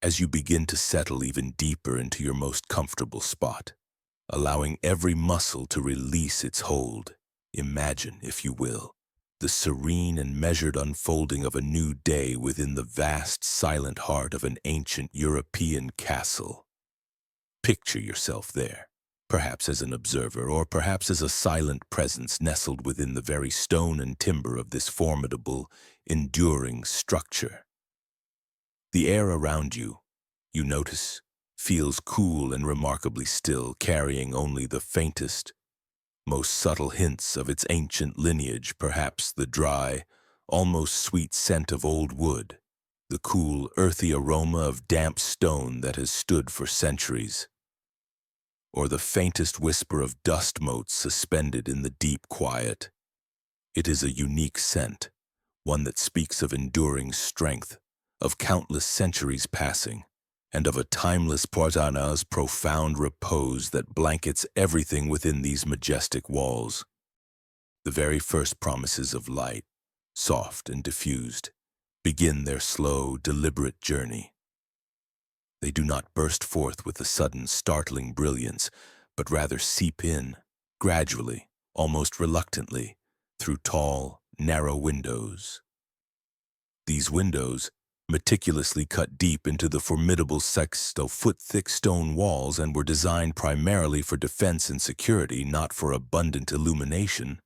as you begin to settle even deeper into your most comfortable spot, allowing every muscle to release its hold. Imagine, if you will, the serene and measured unfolding of a new day within the vast, silent heart of an ancient European castle. Picture yourself there, perhaps as an observer, or perhaps as a silent presence nestled within the very stone and timber of this formidable, enduring structure. The air around you, you notice, feels cool and remarkably still, carrying only the faintest, most subtle hints of its ancient lineage, perhaps the dry, almost sweet scent of old wood, the cool, earthy aroma of damp stone that has stood for centuries, or the faintest whisper of dust motes suspended in the deep quiet. It is a unique scent, one that speaks of enduring strength, of countless centuries passing, and of a timeless Portana's profound repose that blankets everything within these majestic walls. The very first promises of light, soft and diffused, begin their slow, deliberate journey. They do not burst forth with a sudden, startling brilliance, but rather seep in, gradually, almost reluctantly, through tall, narrow windows. These windows, meticulously cut deep into the formidable 6-foot-thick stone walls, and were designed primarily for defense and security, not for abundant illumination.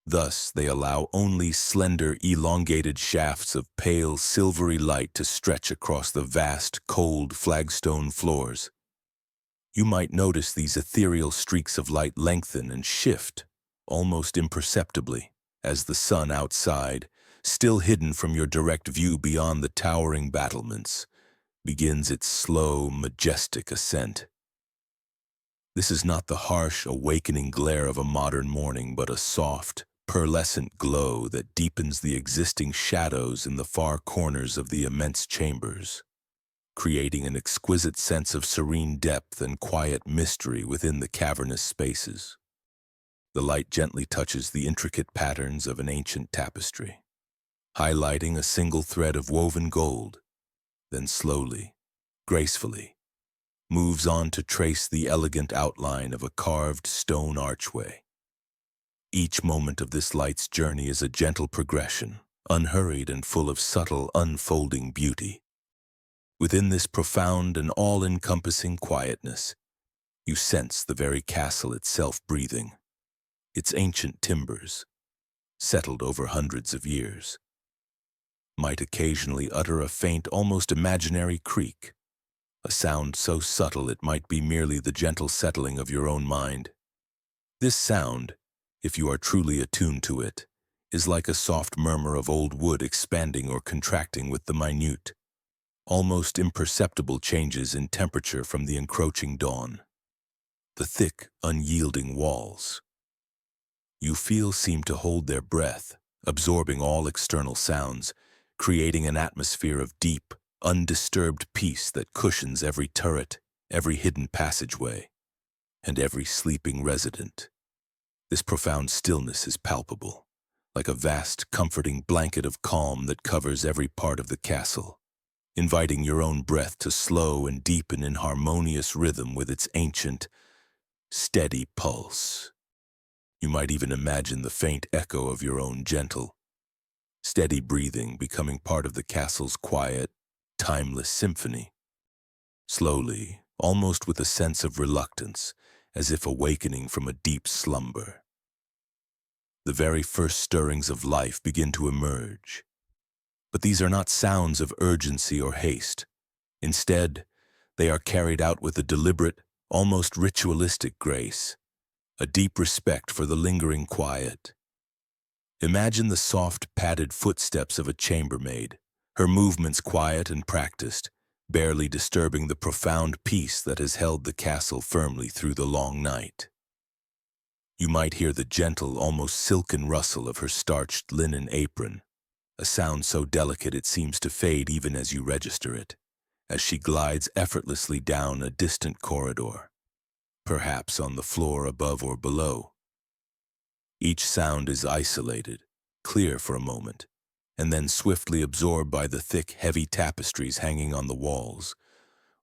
Thus, they allow only slender, elongated shafts of pale, silvery light to stretch across the vast, cold flagstone floors. You might notice these ethereal streaks of light lengthen and shift, almost imperceptibly, as the sun outside, still hidden from your direct view beyond the towering battlements, begins its slow, majestic ascent. This is not the harsh, awakening glare of a modern morning, but a soft, pearlescent glow that deepens the existing shadows in the far corners of the immense chambers, creating an exquisite sense of serene depth and quiet mystery within the cavernous spaces. The light gently touches the intricate patterns of an ancient tapestry, highlighting a single thread of woven gold, then slowly, gracefully, moves on to trace the elegant outline of a carved stone archway. Each moment of this light's journey is a gentle progression, unhurried and full of subtle, unfolding beauty. Within this profound and all-encompassing quietness, you sense the very castle itself breathing, its ancient timbers, settled over hundreds of years, might occasionally utter a faint, almost imaginary creak, a sound so subtle it might be merely the gentle settling of your own mind. This sound, if you are truly attuned to it, is like a soft murmur of old wood expanding or contracting with the minute, almost imperceptible changes in temperature from the encroaching dawn. The thick, unyielding walls, you feel, seem to hold their breath, absorbing all external sounds, creating an atmosphere of deep, undisturbed peace that cushions every turret, every hidden passageway, and every sleeping resident. This profound stillness is palpable, like a vast, comforting blanket of calm that covers every part of the castle, inviting your own breath to slow and deepen in harmonious rhythm with its ancient, steady pulse. You might even imagine the faint echo of your own gentle, steady breathing becoming part of the castle's quiet, timeless symphony. Slowly, almost with a sense of reluctance, as if awakening from a deep slumber, the very first stirrings of life begin to emerge. But these are not sounds of urgency or haste. Instead, they are carried out with a deliberate, almost ritualistic grace, a deep respect for the lingering quiet. Imagine the soft, padded footsteps of a chambermaid, her movements quiet and practiced, barely disturbing the profound peace that has held the castle firmly through the long night. You might hear the gentle, almost silken rustle of her starched linen apron, a sound so delicate it seems to fade even as you register it, as she glides effortlessly down a distant corridor, perhaps on the floor above or below. Each sound is isolated, clear for a moment, and then swiftly absorbed by the thick, heavy tapestries hanging on the walls,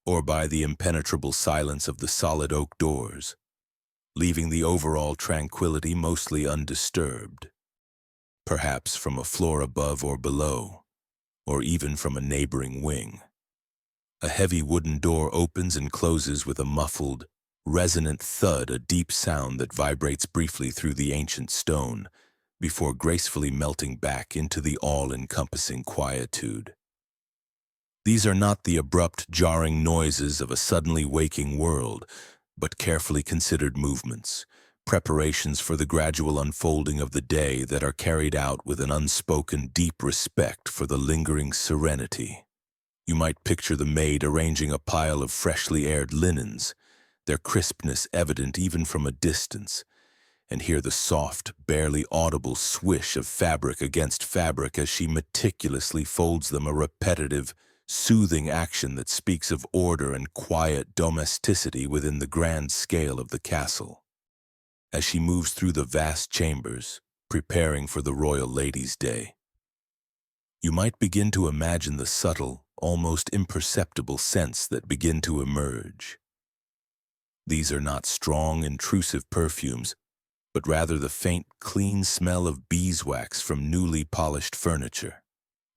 or by the impenetrable silence of the solid oak doors, leaving the overall tranquility mostly undisturbed, perhaps from a floor above or below, or even from a neighboring wing. A heavy wooden door opens and closes with a muffled, resonant thud, a deep sound that vibrates briefly through the ancient stone before gracefully melting back into the all-encompassing quietude. These are not the abrupt, jarring noises of a suddenly waking world, but carefully considered movements, preparations for the gradual unfolding of the day that are carried out with an unspoken, deep respect for the lingering serenity. You might picture the maid arranging a pile of freshly aired linens, their crispness evident even from a distance, and hear the soft, barely audible swish of fabric against fabric as she meticulously folds them, a repetitive, soothing action that speaks of order and quiet domesticity within the grand scale of the castle. As she moves through the vast chambers, preparing for the royal lady's day, you might begin to imagine the subtle, almost imperceptible scents that begin to emerge. These are not strong, intrusive perfumes, but rather the faint, clean smell of beeswax from newly polished furniture,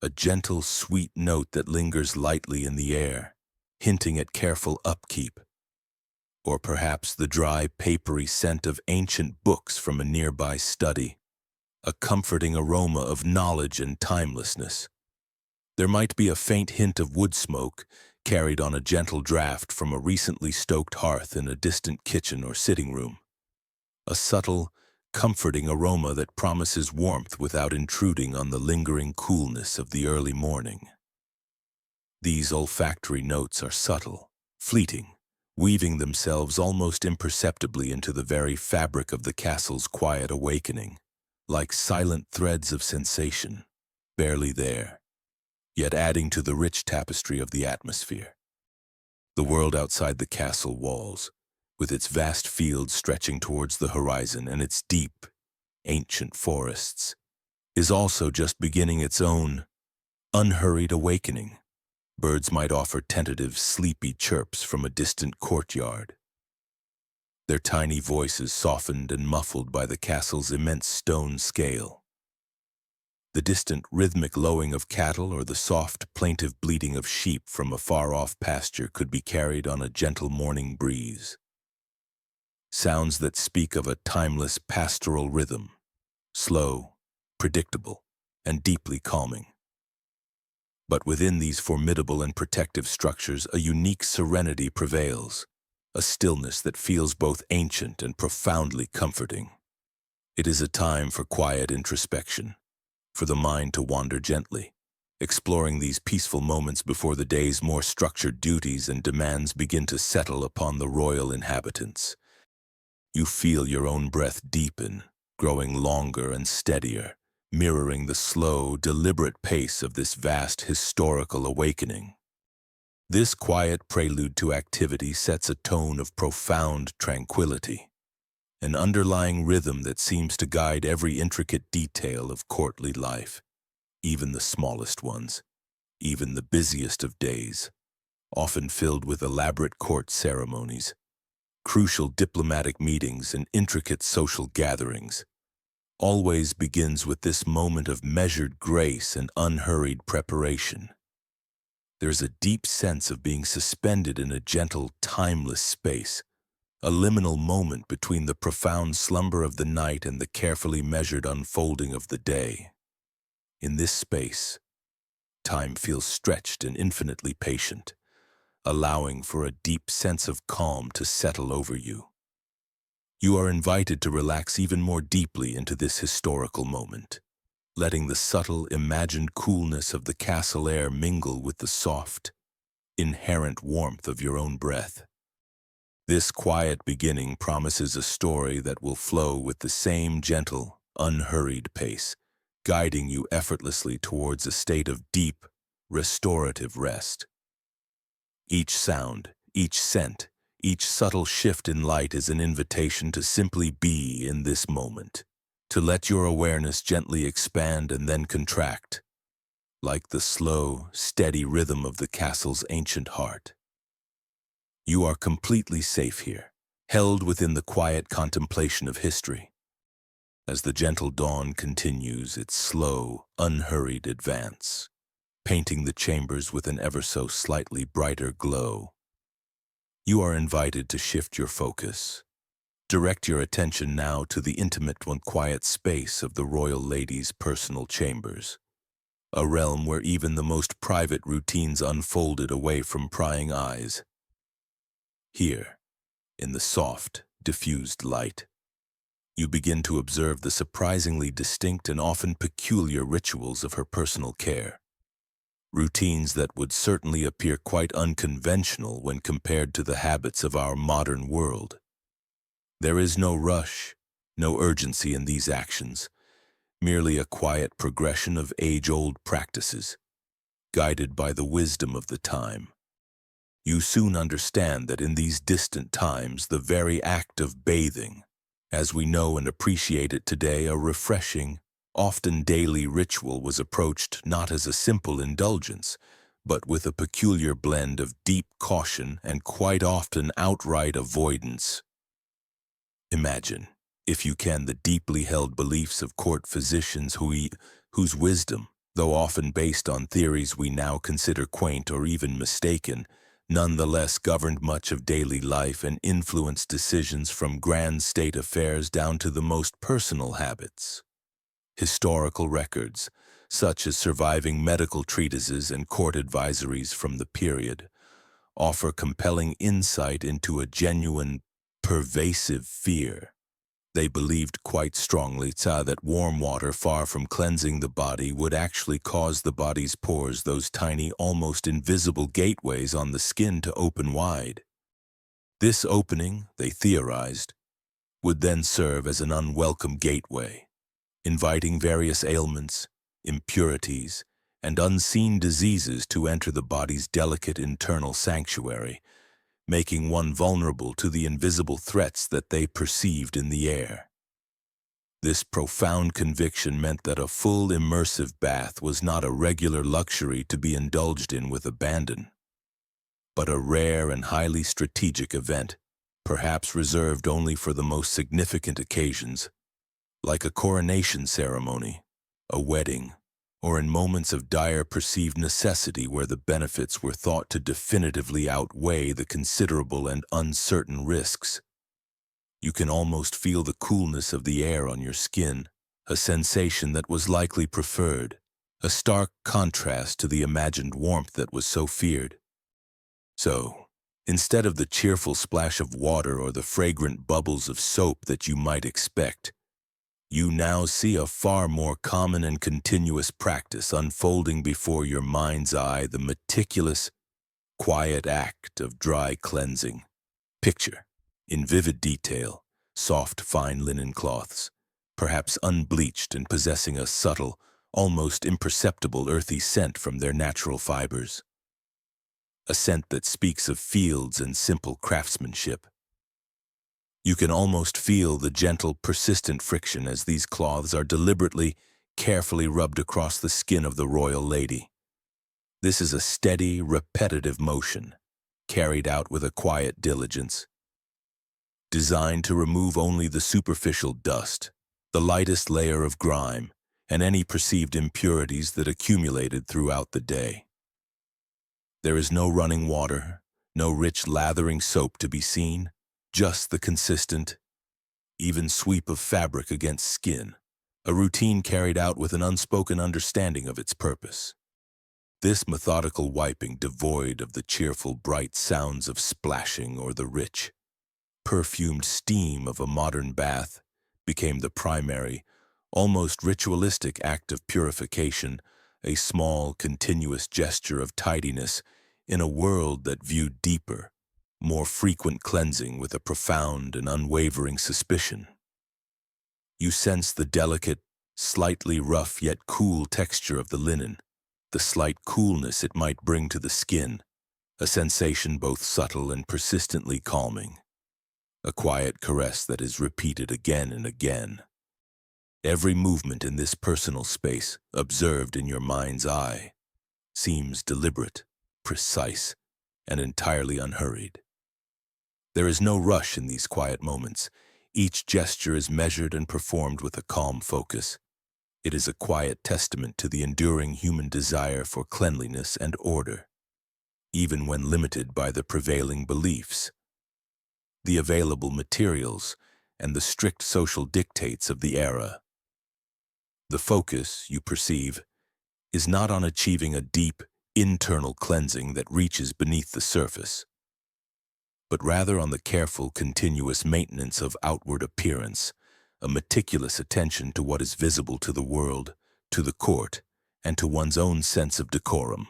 a gentle, sweet note that lingers lightly in the air, hinting at careful upkeep, or perhaps the dry, papery scent of ancient books from a nearby study, a comforting aroma of knowledge and timelessness. There might be a faint hint of wood smoke carried on a gentle draft from a recently stoked hearth in a distant kitchen or sitting room, a subtle, comforting aroma that promises warmth without intruding on the lingering coolness of the early morning. These olfactory notes are subtle, fleeting, weaving themselves almost imperceptibly into the very fabric of the castle's quiet awakening, like silent threads of sensation, barely there, yet adding to the rich tapestry of the atmosphere. The world outside the castle walls, with its vast fields stretching towards the horizon and its deep, ancient forests, is also just beginning its own unhurried awakening. Birds might offer tentative, sleepy chirps from a distant courtyard, their tiny voices softened and muffled by the castle's immense stone scale. The distant, rhythmic lowing of cattle or the soft, plaintive bleating of sheep from a far-off pasture could be carried on a gentle morning breeze. Sounds that speak of a timeless pastoral rhythm, slow, predictable, and deeply calming. But within these formidable and protective structures, a unique serenity prevails, a stillness that feels both ancient and profoundly comforting. It is a time for quiet introspection, for the mind to wander gently, exploring these peaceful moments before the day's more structured duties and demands begin to settle upon the royal inhabitants. You feel your own breath deepen, growing longer and steadier, mirroring the slow, deliberate pace of this vast historical awakening. This quiet prelude to activity sets a tone of profound tranquility, an underlying rhythm that seems to guide every intricate detail of courtly life, even the smallest ones, even the busiest of days, often filled with elaborate court ceremonies, crucial diplomatic meetings, and intricate social gatherings. Always begins with this moment of measured grace and unhurried preparation. There's a deep sense of being suspended in a gentle, timeless space, a liminal moment between the profound slumber of the night and the carefully measured unfolding of the day. In this space, time feels stretched and infinitely patient, allowing for a deep sense of calm to settle over you. You are invited to relax even more deeply into this historical moment, letting the subtle, imagined coolness of the castle air mingle with the soft, inherent warmth of your own breath. This quiet beginning promises a story that will flow with the same gentle, unhurried pace, guiding you effortlessly towards a state of deep, restorative rest. Each sound, each scent, each subtle shift in light is an invitation to simply be in this moment, to let your awareness gently expand and then contract, like the slow, steady rhythm of the castle's ancient heart. You are completely safe here, held within the quiet contemplation of history. As the gentle dawn continues its slow, unhurried advance, painting the chambers with an ever so slightly brighter glow, you are invited to shift your focus. Direct your attention now to the intimate and quiet space of the royal lady's personal chambers, a realm where even the most private routines unfolded away from prying eyes. Here, in the soft, diffused light, you begin to observe the surprisingly distinct and often peculiar rituals of her personal care. Routines that would certainly appear quite unconventional when compared to the habits of our modern world. There is no rush, no urgency in these actions, merely a quiet progression of age-old practices, guided by the wisdom of the time. You soon understand that in these distant times, the very act of bathing, as we know and appreciate it today, a refreshing, often daily ritual, was approached not as a simple indulgence, but with a peculiar blend of deep caution and quite often outright avoidance. Imagine, if you can, the deeply held beliefs of court physicians whose wisdom, though often based on theories we now consider quaint or even mistaken, nonetheless governed much of daily life and influenced decisions from grand state affairs down to the most personal habits. Historical records, such as surviving medical treatises and court advisories from the period, offer compelling insight into a genuine, pervasive fear. They believed quite strongly that warm water, far from cleansing the body, would actually cause the body's pores, those tiny, almost invisible gateways on the skin, to open wide. This opening, they theorized, would then serve as an unwelcome gateway, inviting various ailments, impurities, and unseen diseases to enter the body's delicate internal sanctuary, making one vulnerable to the invisible threats that they perceived in the air. This profound conviction meant that a full immersive bath was not a regular luxury to be indulged in with abandon, but a rare and highly strategic event, perhaps reserved only for the most significant occasions, like a coronation ceremony, a wedding, or in moments of dire perceived necessity where the benefits were thought to definitively outweigh the considerable and uncertain risks. You can almost feel the coolness of the air on your skin, a sensation that was likely preferred, a stark contrast to the imagined warmth that was so feared. So, instead of the cheerful splash of water or the fragrant bubbles of soap that you might expect, you now see a far more common and continuous practice unfolding before your mind's eye, the meticulous, quiet act of dry cleansing. Picture, in vivid detail, soft, fine linen cloths, perhaps unbleached and possessing a subtle, almost imperceptible earthy scent from their natural fibers. A scent that speaks of fields and simple craftsmanship. You can almost feel the gentle, persistent friction as these cloths are deliberately, carefully rubbed across the skin of the royal lady. This is a steady, repetitive motion, carried out with a quiet diligence, designed to remove only the superficial dust, the lightest layer of grime, and any perceived impurities that accumulated throughout the day. There is no running water, no rich lathering soap to be seen, just the consistent, even sweep of fabric against skin, a routine carried out with an unspoken understanding of its purpose. This methodical wiping, devoid of the cheerful, bright sounds of splashing or the rich, perfumed steam of a modern bath, became the primary, almost ritualistic act of purification, a small, continuous gesture of tidiness in a world that viewed deeper, more frequent cleansing with a profound and unwavering suspicion. You sense the delicate, slightly rough yet cool texture of the linen, the slight coolness it might bring to the skin, a sensation both subtle and persistently calming, a quiet caress that is repeated again and again. Every movement in this personal space, observed in your mind's eye, seems deliberate, precise, and entirely unhurried. There is no rush in these quiet moments. Each gesture is measured and performed with a calm focus. It is a quiet testament to the enduring human desire for cleanliness and order, even when limited by the prevailing beliefs, the available materials, and the strict social dictates of the era. The focus, you perceive, is not on achieving a deep, internal cleansing that reaches beneath the surface, but rather on the careful, continuous maintenance of outward appearance, a meticulous attention to what is visible to the world, to the court, and to one's own sense of decorum.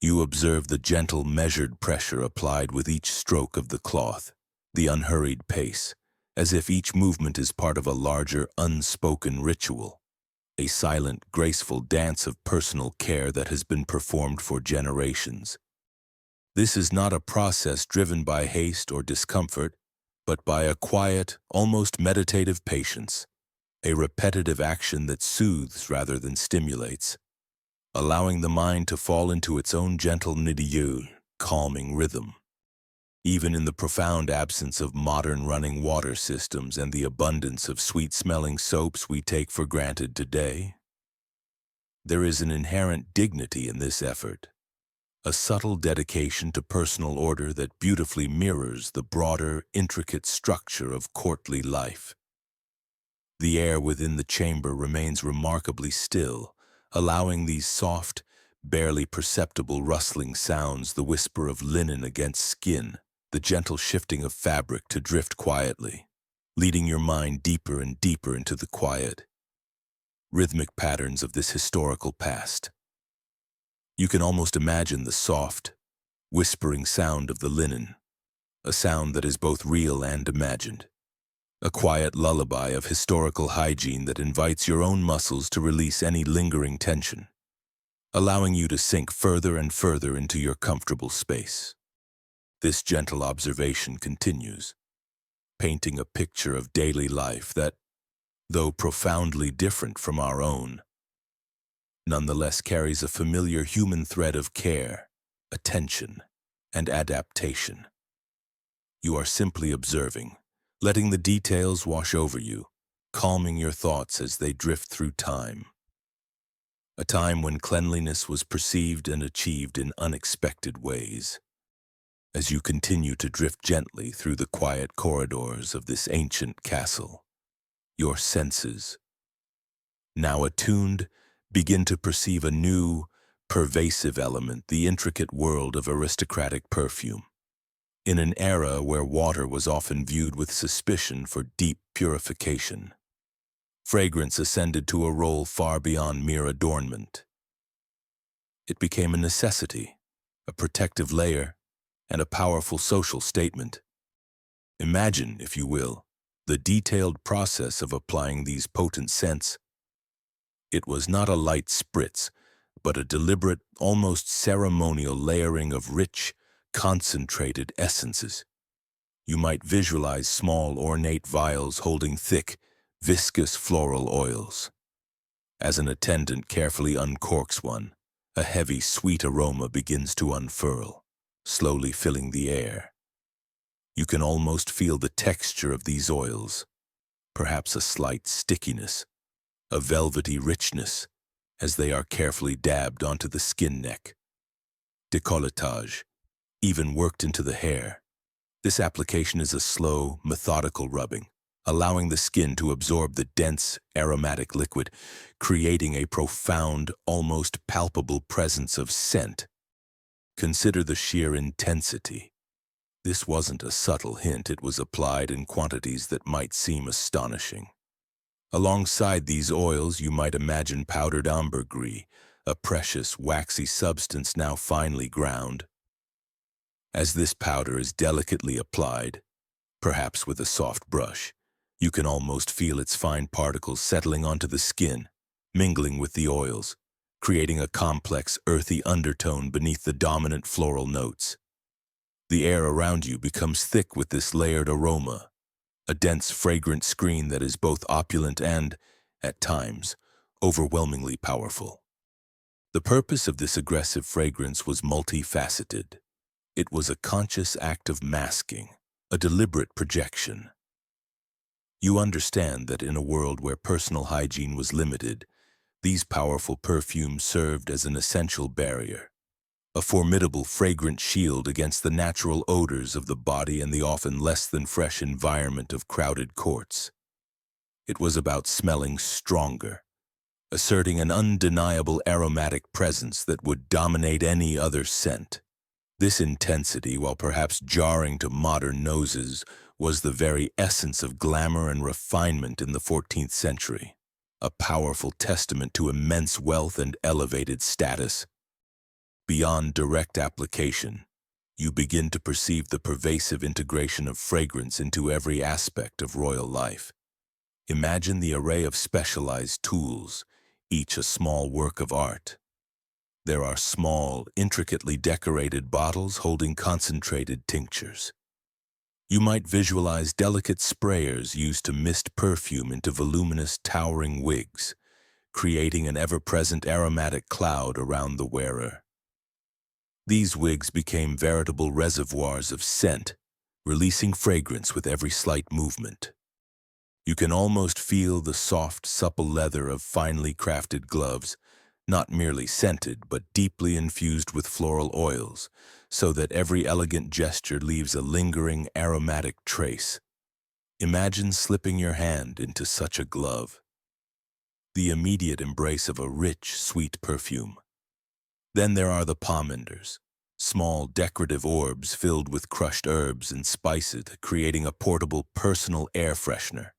You observe the gentle, measured pressure applied with each stroke of the cloth, the unhurried pace, as if each movement is part of a larger, unspoken ritual, a silent, graceful dance of personal care that has been performed for generations. This is not a process driven by haste or discomfort, but by a quiet, almost meditative patience, a repetitive action that soothes rather than stimulates, allowing the mind to fall into its own gentle calming rhythm. Even in the profound absence of modern running water systems and the abundance of sweet-smelling soaps we take for granted today, there is an inherent dignity in this effort, a subtle dedication to personal order that beautifully mirrors the broader, intricate structure of courtly life. The air within the chamber remains remarkably still, allowing these soft, barely perceptible rustling sounds, the whisper of linen against skin, the gentle shifting of fabric to drift quietly, leading your mind deeper and deeper into the quiet, rhythmic patterns of this historical past. You can almost imagine the soft, whispering sound of the linen, a sound that is both real and imagined, a quiet lullaby of historical hygiene that invites your own muscles to release any lingering tension, allowing you to sink further and further into your comfortable space. This gentle observation continues, painting a picture of daily life that, though profoundly different from our own, nonetheless carries a familiar human thread of care, attention, and adaptation. You are simply observing, letting the details wash over you, calming your thoughts as they drift through time. A time when cleanliness was perceived and achieved in unexpected ways. As you continue to drift gently through the quiet corridors of this ancient castle, your senses, now attuned, begin to perceive a new, pervasive element, the intricate world of aristocratic perfume. In an era where water was often viewed with suspicion for deep purification, fragrance ascended to a role far beyond mere adornment. It became a necessity, a protective layer, and a powerful social statement. Imagine, if you will, the detailed process of applying these potent scents. It was not a light spritz, but a deliberate, almost ceremonial layering of rich, concentrated essences. You might visualize small, ornate vials holding thick, viscous floral oils. As an attendant carefully uncorks one, a heavy, sweet aroma begins to unfurl, slowly filling the air. You can almost feel the texture of these oils, perhaps a slight stickiness, a velvety richness, as they are carefully dabbed onto the skin neck. Décolletage, even worked into the hair. This application is a slow, methodical rubbing, allowing the skin to absorb the dense, aromatic liquid, creating a profound, almost palpable presence of scent. Consider the sheer intensity. This wasn't a subtle hint, it was applied in quantities that might seem astonishing. Alongside these oils, you might imagine powdered ambergris, a precious, waxy substance now finely ground. As this powder is delicately applied, perhaps with a soft brush, you can almost feel its fine particles settling onto the skin, mingling with the oils, creating a complex, earthy undertone beneath the dominant floral notes. The air around you becomes thick with this layered aroma, a dense, fragrant screen that is both opulent and, at times, overwhelmingly powerful. The purpose of this aggressive fragrance was multifaceted. It was a conscious act of masking, a deliberate projection. You understand that in a world where personal hygiene was limited, these powerful perfumes served as an essential barrier, a formidable fragrant shield against the natural odors of the body and the often less than fresh environment of crowded courts. It was about smelling stronger, asserting an undeniable aromatic presence that would dominate any other scent. This intensity, while perhaps jarring to modern noses, was the very essence of glamour and refinement in the 14th century, a powerful testament to immense wealth and elevated status. Beyond direct application, you begin to perceive the pervasive integration of fragrance into every aspect of royal life. Imagine the array of specialized tools, each a small work of art. There are small, intricately decorated bottles holding concentrated tinctures. You might visualize delicate sprayers used to mist perfume into voluminous, towering wigs, creating an ever-present aromatic cloud around the wearer. These wigs became veritable reservoirs of scent, releasing fragrance with every slight movement. You can almost feel the soft, supple leather of finely crafted gloves, not merely scented, but deeply infused with floral oils, so that every elegant gesture leaves a lingering, aromatic trace. Imagine slipping your hand into such a glove. The immediate embrace of a rich, sweet perfume. Then there are the pomanders, small decorative orbs filled with crushed herbs and spices, creating a portable personal air freshener.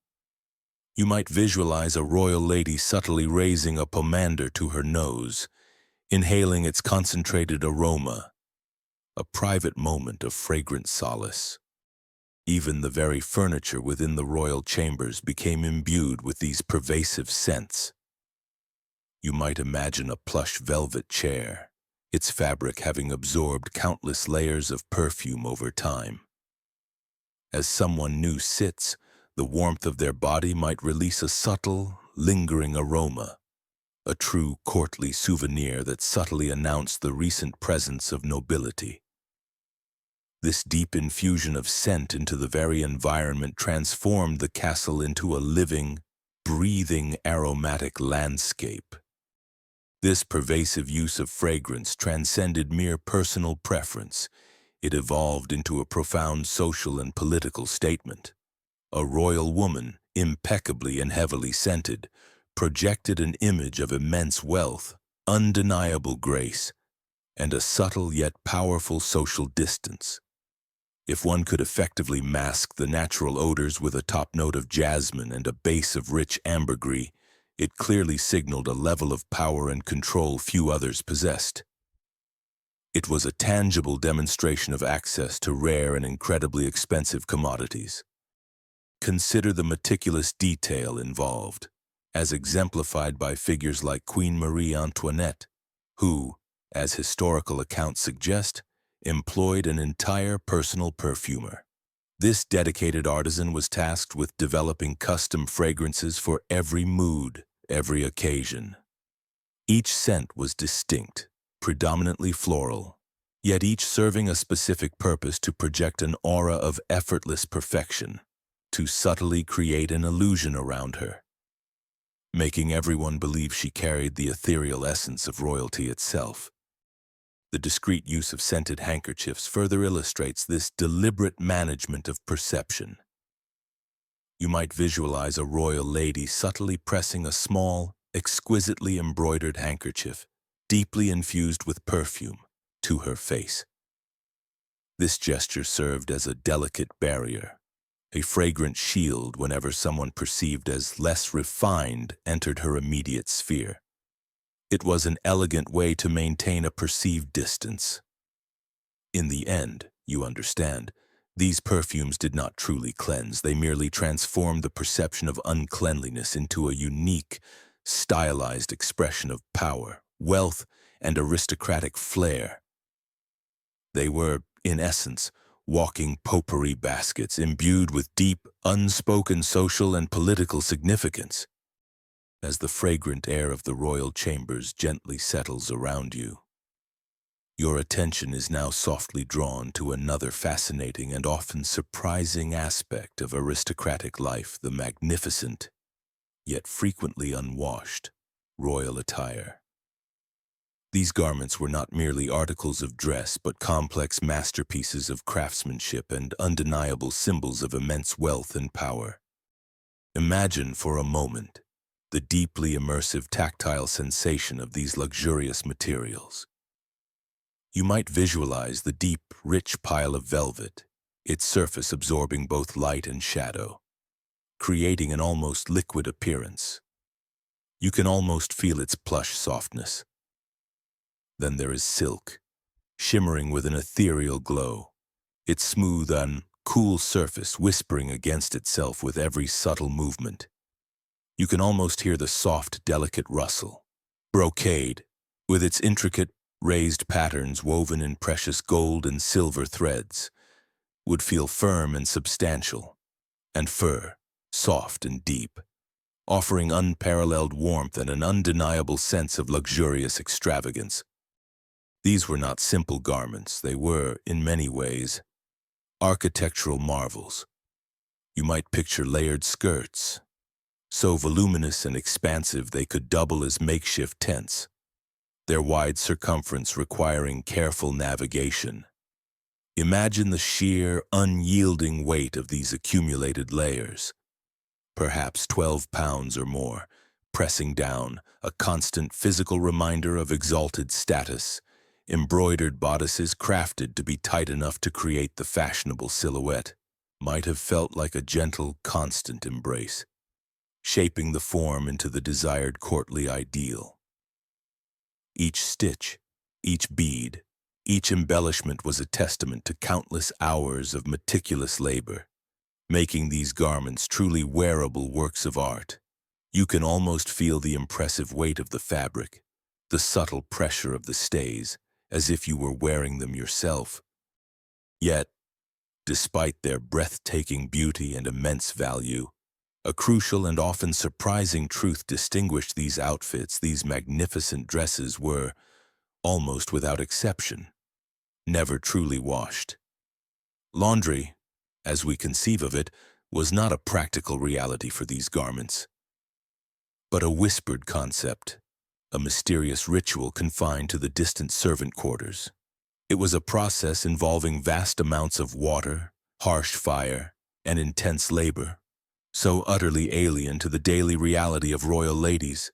You might visualize a royal lady subtly raising a pomander to her nose, inhaling its concentrated aroma, a private moment of fragrant solace. Even the very furniture within the royal chambers became imbued with these pervasive scents. You might imagine a plush velvet chair, its fabric having absorbed countless layers of perfume over time. As someone new sits, the warmth of their body might release a subtle, lingering aroma, a true courtly souvenir that subtly announced the recent presence of nobility. This deep infusion of scent into the very environment transformed the castle into a living, breathing, aromatic landscape. This pervasive use of fragrance transcended mere personal preference. It evolved into a profound social and political statement. A royal woman, impeccably and heavily scented, projected an image of immense wealth, undeniable grace, and a subtle yet powerful social distance. If one could effectively mask the natural odors with a top note of jasmine and a base of rich ambergris, it clearly signaled a level of power and control few others possessed. It was a tangible demonstration of access to rare and incredibly expensive commodities. Consider the meticulous detail involved, as exemplified by figures like Queen Marie Antoinette, who, as historical accounts suggest, employed an entire personal perfumer. This dedicated artisan was tasked with developing custom fragrances for every mood, every occasion. Each scent was distinct, predominantly floral, yet each serving a specific purpose to project an aura of effortless perfection, to subtly create an illusion around her, making everyone believe she carried the ethereal essence of royalty itself. The discreet use of scented handkerchiefs further illustrates this deliberate management of perception. You might visualize a royal lady subtly pressing a small, exquisitely embroidered handkerchief, deeply infused with perfume, to her face. This gesture served as a delicate barrier, a fragrant shield whenever someone perceived as less refined entered her immediate sphere. It was an elegant way to maintain a perceived distance. In the end, you understand, these perfumes did not truly cleanse. They merely transformed the perception of uncleanliness into a unique, stylized expression of power, wealth, and aristocratic flair. They were, in essence, walking potpourri baskets imbued with deep, unspoken social and political significance. As the fragrant air of the royal chambers gently settles around you, your attention is now softly drawn to another fascinating and often surprising aspect of aristocratic life, the magnificent, yet frequently unwashed, royal attire. These garments were not merely articles of dress, but complex masterpieces of craftsmanship and undeniable symbols of immense wealth and power. Imagine for a moment the deeply immersive tactile sensation of these luxurious materials. You might visualize the deep, rich pile of velvet, its surface absorbing both light and shadow, creating an almost liquid appearance. You can almost feel its plush softness. Then there is silk, shimmering with an ethereal glow, its smooth and cool surface whispering against itself with every subtle movement. You can almost hear the soft, delicate rustle. Brocade, with its intricate, raised patterns woven in precious gold and silver threads, would feel firm and substantial, and fur, soft and deep, offering unparalleled warmth and an undeniable sense of luxurious extravagance. These were not simple garments, they were, in many ways, architectural marvels. You might picture layered skirts, so voluminous and expansive they could double as makeshift tents, their wide circumference requiring careful navigation. Imagine the sheer, unyielding weight of these accumulated layers, perhaps 12 pounds or more, pressing down, a constant physical reminder of exalted status, embroidered bodices crafted to be tight enough to create the fashionable silhouette, might have felt like a gentle, constant embrace, shaping the form into the desired courtly ideal. Each stitch, each bead, each embellishment was a testament to countless hours of meticulous labor, making these garments truly wearable works of art. You can almost feel the impressive weight of the fabric, the subtle pressure of the stays, as if you were wearing them yourself. Yet, despite their breathtaking beauty and immense value, a crucial and often surprising truth distinguished these outfits. These magnificent dresses were, almost without exception, never truly washed. Laundry, as we conceive of it, was not a practical reality for these garments, but a whispered concept, a mysterious ritual confined to the distant servant quarters. It was a process involving vast amounts of water, harsh fire, and intense labor, so utterly alien to the daily reality of royal ladies.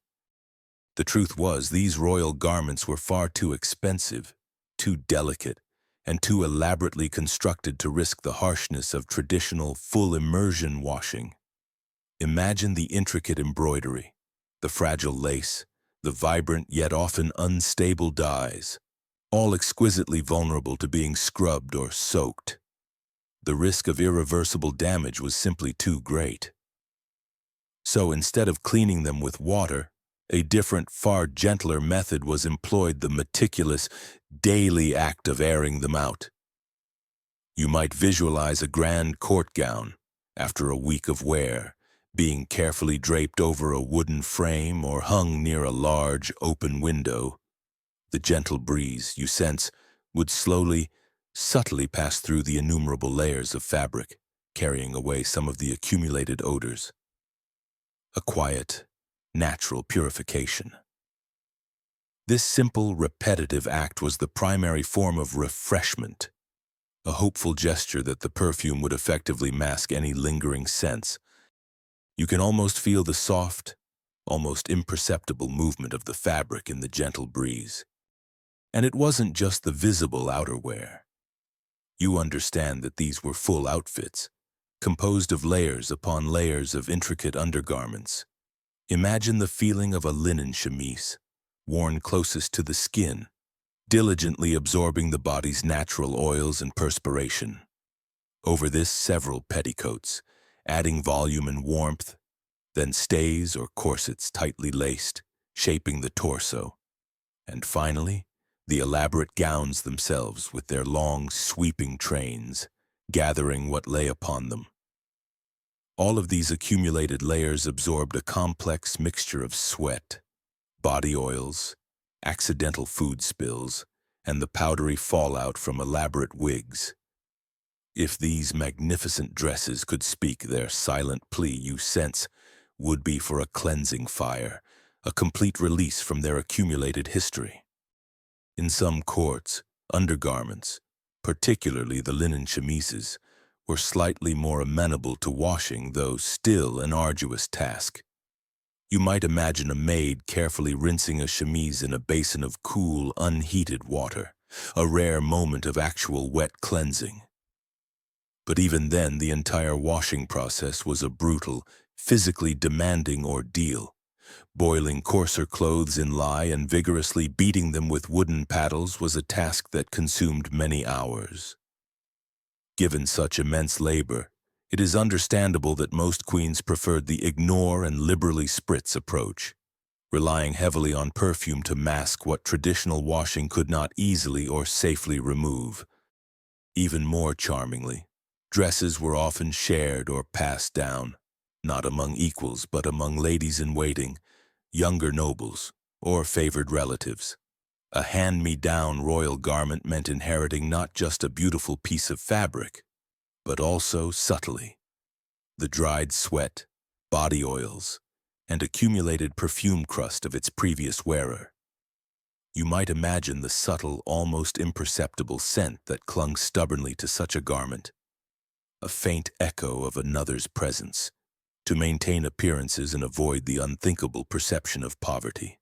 The truth was, these royal garments were far too expensive, too delicate, and too elaborately constructed to risk the harshness of traditional full immersion washing. Imagine the intricate embroidery, the fragile lace, the vibrant yet often unstable dyes, all exquisitely vulnerable to being scrubbed or soaked. The risk of irreversible damage was simply too great. So instead of cleaning them with water, a different, far gentler method was employed: the meticulous, daily act of airing them out. You might visualize a grand court gown, after a week of wear, being carefully draped over a wooden frame or hung near a large, open window. The gentle breeze, you sense, would slowly, subtly pass through the innumerable layers of fabric, carrying away some of the accumulated odors. A quiet, natural purification. This simple, repetitive act was the primary form of refreshment, a hopeful gesture that the perfume would effectively mask any lingering scents. You can almost feel the soft, almost imperceptible movement of the fabric in the gentle breeze. And it wasn't just the visible outerwear. You understand that these were full outfits, composed of layers upon layers of intricate undergarments. Imagine the feeling of a linen chemise, worn closest to the skin, diligently absorbing the body's natural oils and perspiration. Over this, several petticoats, adding volume and warmth, then stays or corsets tightly laced, shaping the torso, and finally, the elaborate gowns themselves with their long, sweeping trains, gathering what lay upon them. All of these accumulated layers absorbed a complex mixture of sweat, body oils, accidental food spills, and the powdery fallout from elaborate wigs. If these magnificent dresses could speak, their silent plea, you sense, would be for a cleansing fire, a complete release from their accumulated history. In some courts, undergarments, particularly the linen chemises, were slightly more amenable to washing, though still an arduous task. You might imagine a maid carefully rinsing a chemise in a basin of cool, unheated water, a rare moment of actual wet cleansing. But even then, the entire washing process was a brutal, physically demanding ordeal. Boiling coarser clothes in lye and vigorously beating them with wooden paddles was a task that consumed many hours. Given such immense labor, it is understandable that most queens preferred the ignore and liberally spritz approach, relying heavily on perfume to mask what traditional washing could not easily or safely remove. Even more charmingly, dresses were often shared or passed down, not among equals but among ladies-in-waiting, younger nobles, or favored relatives. A hand-me-down royal garment meant inheriting not just a beautiful piece of fabric, but also, subtly, the dried sweat, body oils, and accumulated perfume crust of its previous wearer. You might imagine the subtle, almost imperceptible scent that clung stubbornly to such a garment, a faint echo of another's presence, to maintain appearances and avoid the unthinkable perception of poverty.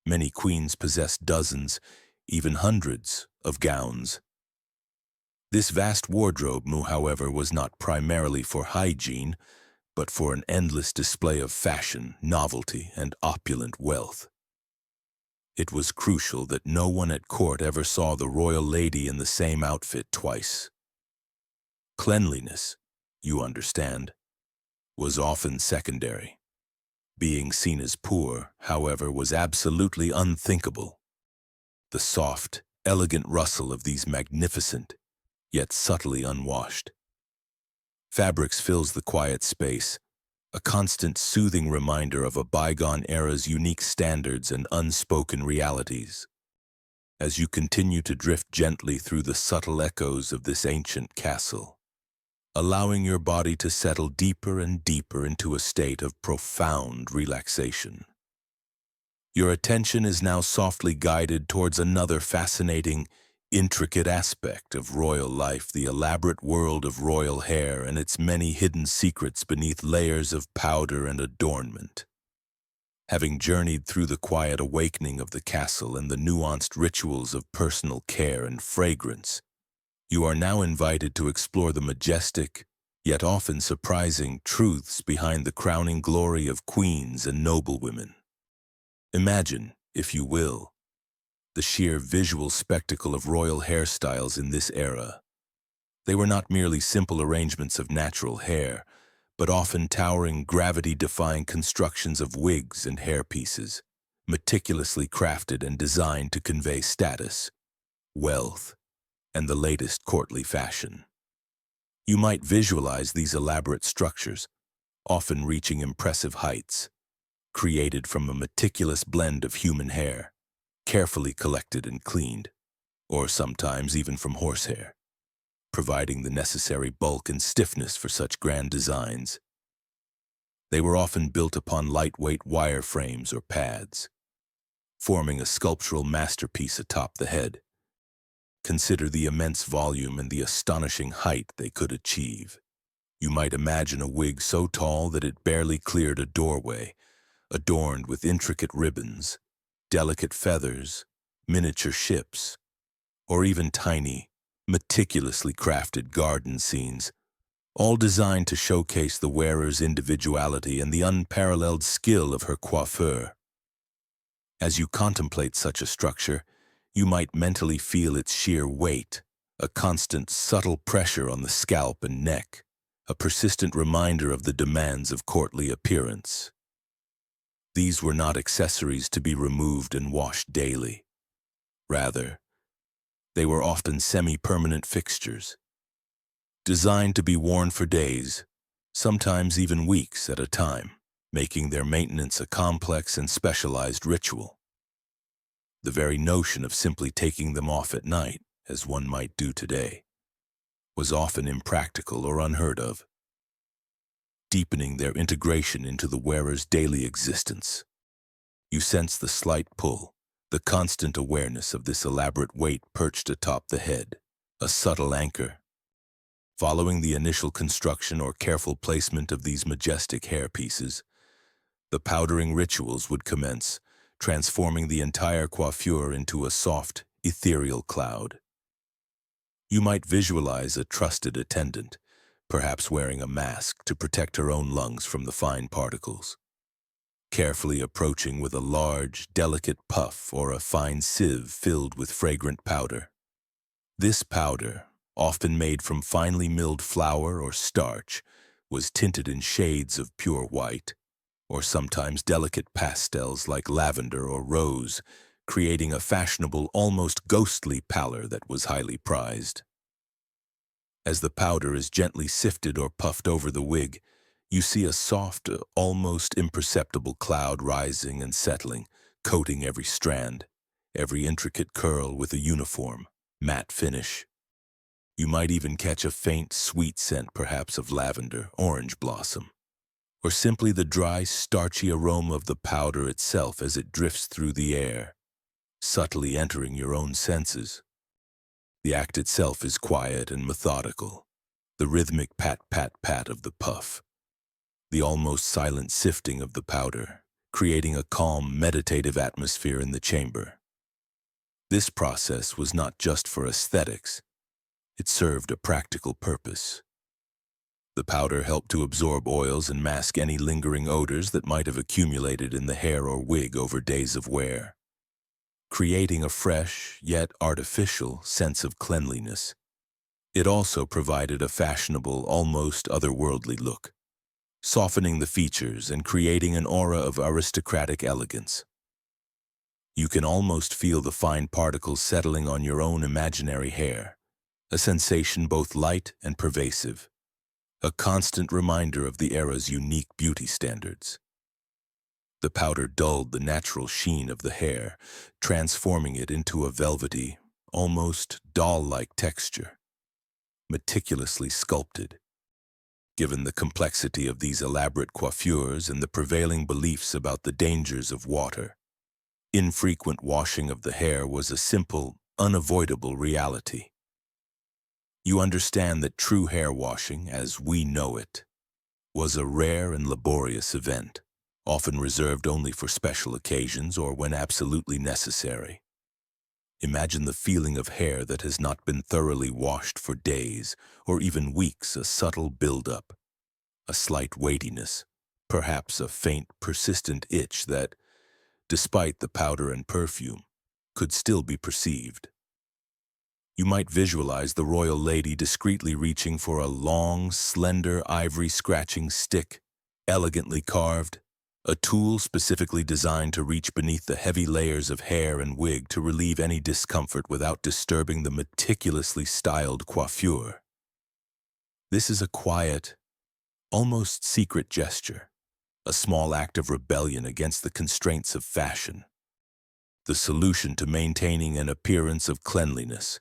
Many queens possessed dozens, even hundreds, of gowns. This vast wardrobe, however, was not primarily for hygiene, but for an endless display of fashion, novelty, and opulent wealth. It was crucial that no one at court ever saw the royal lady in the same outfit twice. Cleanliness, you understand, was often secondary. Being seen as poor, however, was absolutely unthinkable. The soft, elegant rustle of these magnificent, yet subtly unwashed fabrics fills the quiet space, a constant soothing reminder of a bygone era's unique standards and unspoken realities. As you continue to drift gently through the subtle echoes of this ancient castle, allowing your body to settle deeper and deeper into a state of profound relaxation, your attention is now softly guided towards another fascinating, intricate aspect of royal life, the elaborate world of royal hair and its many hidden secrets beneath layers of powder and adornment. Having journeyed through the quiet awakening of the castle and the nuanced rituals of personal care and fragrance, you are now invited to explore the majestic, yet often surprising, truths behind the crowning glory of queens and noblewomen. Imagine, if you will, the sheer visual spectacle of royal hairstyles in this era. They were not merely simple arrangements of natural hair, but often towering, gravity-defying constructions of wigs and hairpieces, meticulously crafted and designed to convey status, wealth, and the latest courtly fashion. You might visualize these elaborate structures, often reaching impressive heights, created from a meticulous blend of human hair, carefully collected and cleaned, or sometimes even from horsehair, providing the necessary bulk and stiffness for such grand designs. They were often built upon lightweight wire frames or pads, forming a sculptural masterpiece atop the head. Consider the immense volume and the astonishing height they could achieve. You might imagine a wig so tall that it barely cleared a doorway, adorned with intricate ribbons, delicate feathers, miniature ships, or even tiny, meticulously crafted garden scenes, all designed to showcase the wearer's individuality and the unparalleled skill of her coiffeur. As you contemplate such a structure, you might mentally feel its sheer weight, a constant, subtle pressure on the scalp and neck, a persistent reminder of the demands of courtly appearance. These were not accessories to be removed and washed daily. Rather, they were often semi-permanent fixtures, designed to be worn for days, sometimes even weeks at a time, making their maintenance a complex and specialized ritual. The very notion of simply taking them off at night, as one might do today, was often impractical or unheard of, deepening their integration into the wearer's daily existence. You sense the slight pull, the constant awareness of this elaborate weight perched atop the head, a subtle anchor. Following the initial construction or careful placement of these majestic hair pieces, the powdering rituals would commence, transforming the entire coiffure into a soft, ethereal cloud. You might visualize a trusted attendant, perhaps wearing a mask to protect her own lungs from the fine particles, carefully approaching with a large, delicate puff or a fine sieve filled with fragrant powder. This powder, often made from finely milled flour or starch, was tinted in shades of pure white, or sometimes delicate pastels like lavender or rose, creating a fashionable, almost ghostly pallor that was highly prized. As the powder is gently sifted or puffed over the wig, you see a soft, almost imperceptible cloud rising and settling, coating every strand, every intricate curl with a uniform, matte finish. You might even catch a faint, sweet scent perhaps of lavender, orange blossom, or simply the dry, starchy aroma of the powder itself as it drifts through the air, subtly entering your own senses. The act itself is quiet and methodical, the rhythmic pat-pat-pat of the puff, the almost silent sifting of the powder, creating a calm, meditative atmosphere in the chamber. This process was not just for aesthetics. It served a practical purpose. The powder helped to absorb oils and mask any lingering odors that might have accumulated in the hair or wig over days of wear, creating a fresh, yet artificial, sense of cleanliness. It also provided a fashionable, almost otherworldly look, softening the features and creating an aura of aristocratic elegance. You can almost feel the fine particles settling on your own imaginary hair, a sensation both light and pervasive, a constant reminder of the era's unique beauty standards. The powder dulled the natural sheen of the hair, transforming it into a velvety, almost doll-like texture, meticulously sculpted. Given the complexity of these elaborate coiffures and the prevailing beliefs about the dangers of water, infrequent washing of the hair was a simple, unavoidable reality. You understand that true hair washing, as we know it, was a rare and laborious event, often reserved only for special occasions or when absolutely necessary. Imagine the feeling of hair that has not been thoroughly washed for days or even weeks, a subtle buildup, a slight weightiness, perhaps a faint, persistent itch that, despite the powder and perfume, could still be perceived. You might visualize the royal lady discreetly reaching for a long, slender ivory scratching stick, elegantly carved, a tool specifically designed to reach beneath the heavy layers of hair and wig to relieve any discomfort without disturbing the meticulously styled coiffure. This is a quiet, almost secret gesture, a small act of rebellion against the constraints of fashion, the solution to maintaining an appearance of cleanliness,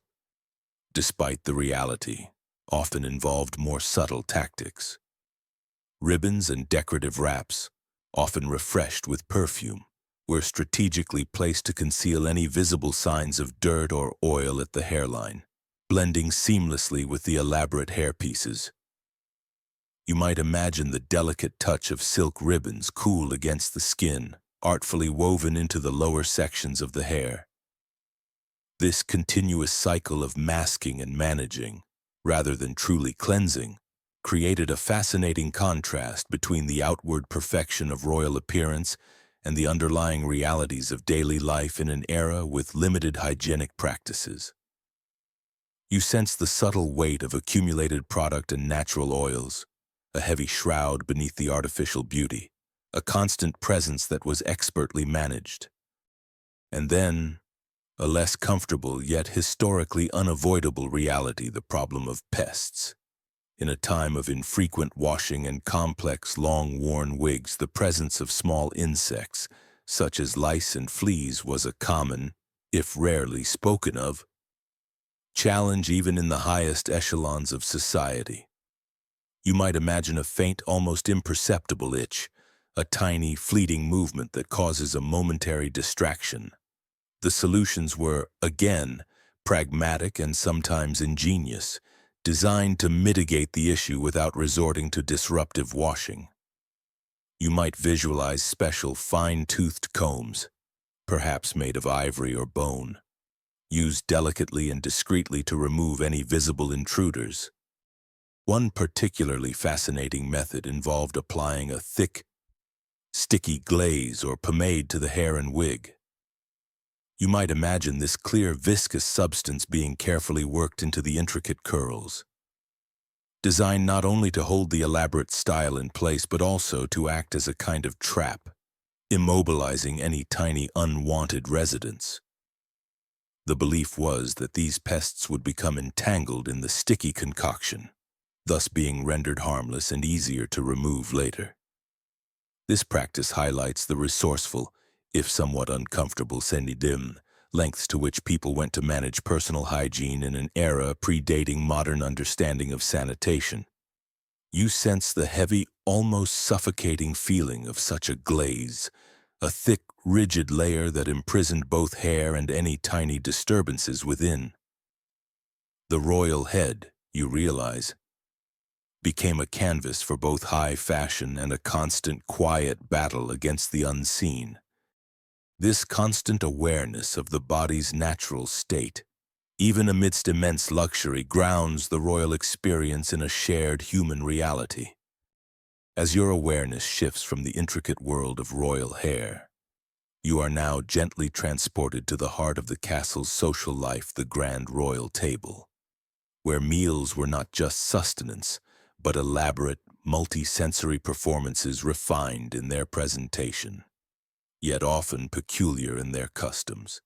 despite the reality, often involved more subtle tactics. Ribbons and decorative wraps, often refreshed with perfume, were strategically placed to conceal any visible signs of dirt or oil at the hairline, blending seamlessly with the elaborate hairpieces. You might imagine the delicate touch of silk ribbons cool against the skin, artfully woven into the lower sections of the hair. This continuous cycle of masking and managing, rather than truly cleansing, created a fascinating contrast between the outward perfection of royal appearance and the underlying realities of daily life in an era with limited hygienic practices. You sense the subtle weight of accumulated product and natural oils, a heavy shroud beneath the artificial beauty, a constant presence that was expertly managed. And then, a less comfortable yet historically unavoidable reality, the problem of pests. In a time of infrequent washing and complex, long-worn wigs, the presence of small insects, such as lice and fleas, was a common, if rarely spoken of, challenge even in the highest echelons of society. You might imagine a faint, almost imperceptible itch, a tiny, fleeting movement that causes a momentary distraction. The solutions were, again, pragmatic and sometimes ingenious, designed to mitigate the issue without resorting to disruptive washing. You might visualize special fine-toothed combs, perhaps made of ivory or bone, used delicately and discreetly to remove any visible intruders. One particularly fascinating method involved applying a thick, sticky glaze or pomade to the hair and wig. You might imagine this clear, viscous substance being carefully worked into the intricate curls, designed not only to hold the elaborate style in place but also to act as a kind of trap, immobilizing any tiny unwanted residents. The belief was that these pests would become entangled in the sticky concoction, thus being rendered harmless and easier to remove later. This practice highlights the resourceful, if somewhat uncomfortable lengths to which people went to manage personal hygiene in an era predating modern understanding of sanitation. You sense the heavy, almost suffocating feeling of such a glaze, a thick, rigid layer that imprisoned both hair and any tiny disturbances within. The royal head, you realize, became a canvas for both high fashion and a constant, quiet battle against the unseen. This constant awareness of the body's natural state, even amidst immense luxury, grounds the royal experience in a shared human reality. As your awareness shifts from the intricate world of royal hair, you are now gently transported to the heart of the castle's social life, the grand royal table, where meals were not just sustenance, but elaborate, multi-sensory performances refined in their presentation, yet often peculiar in their customs.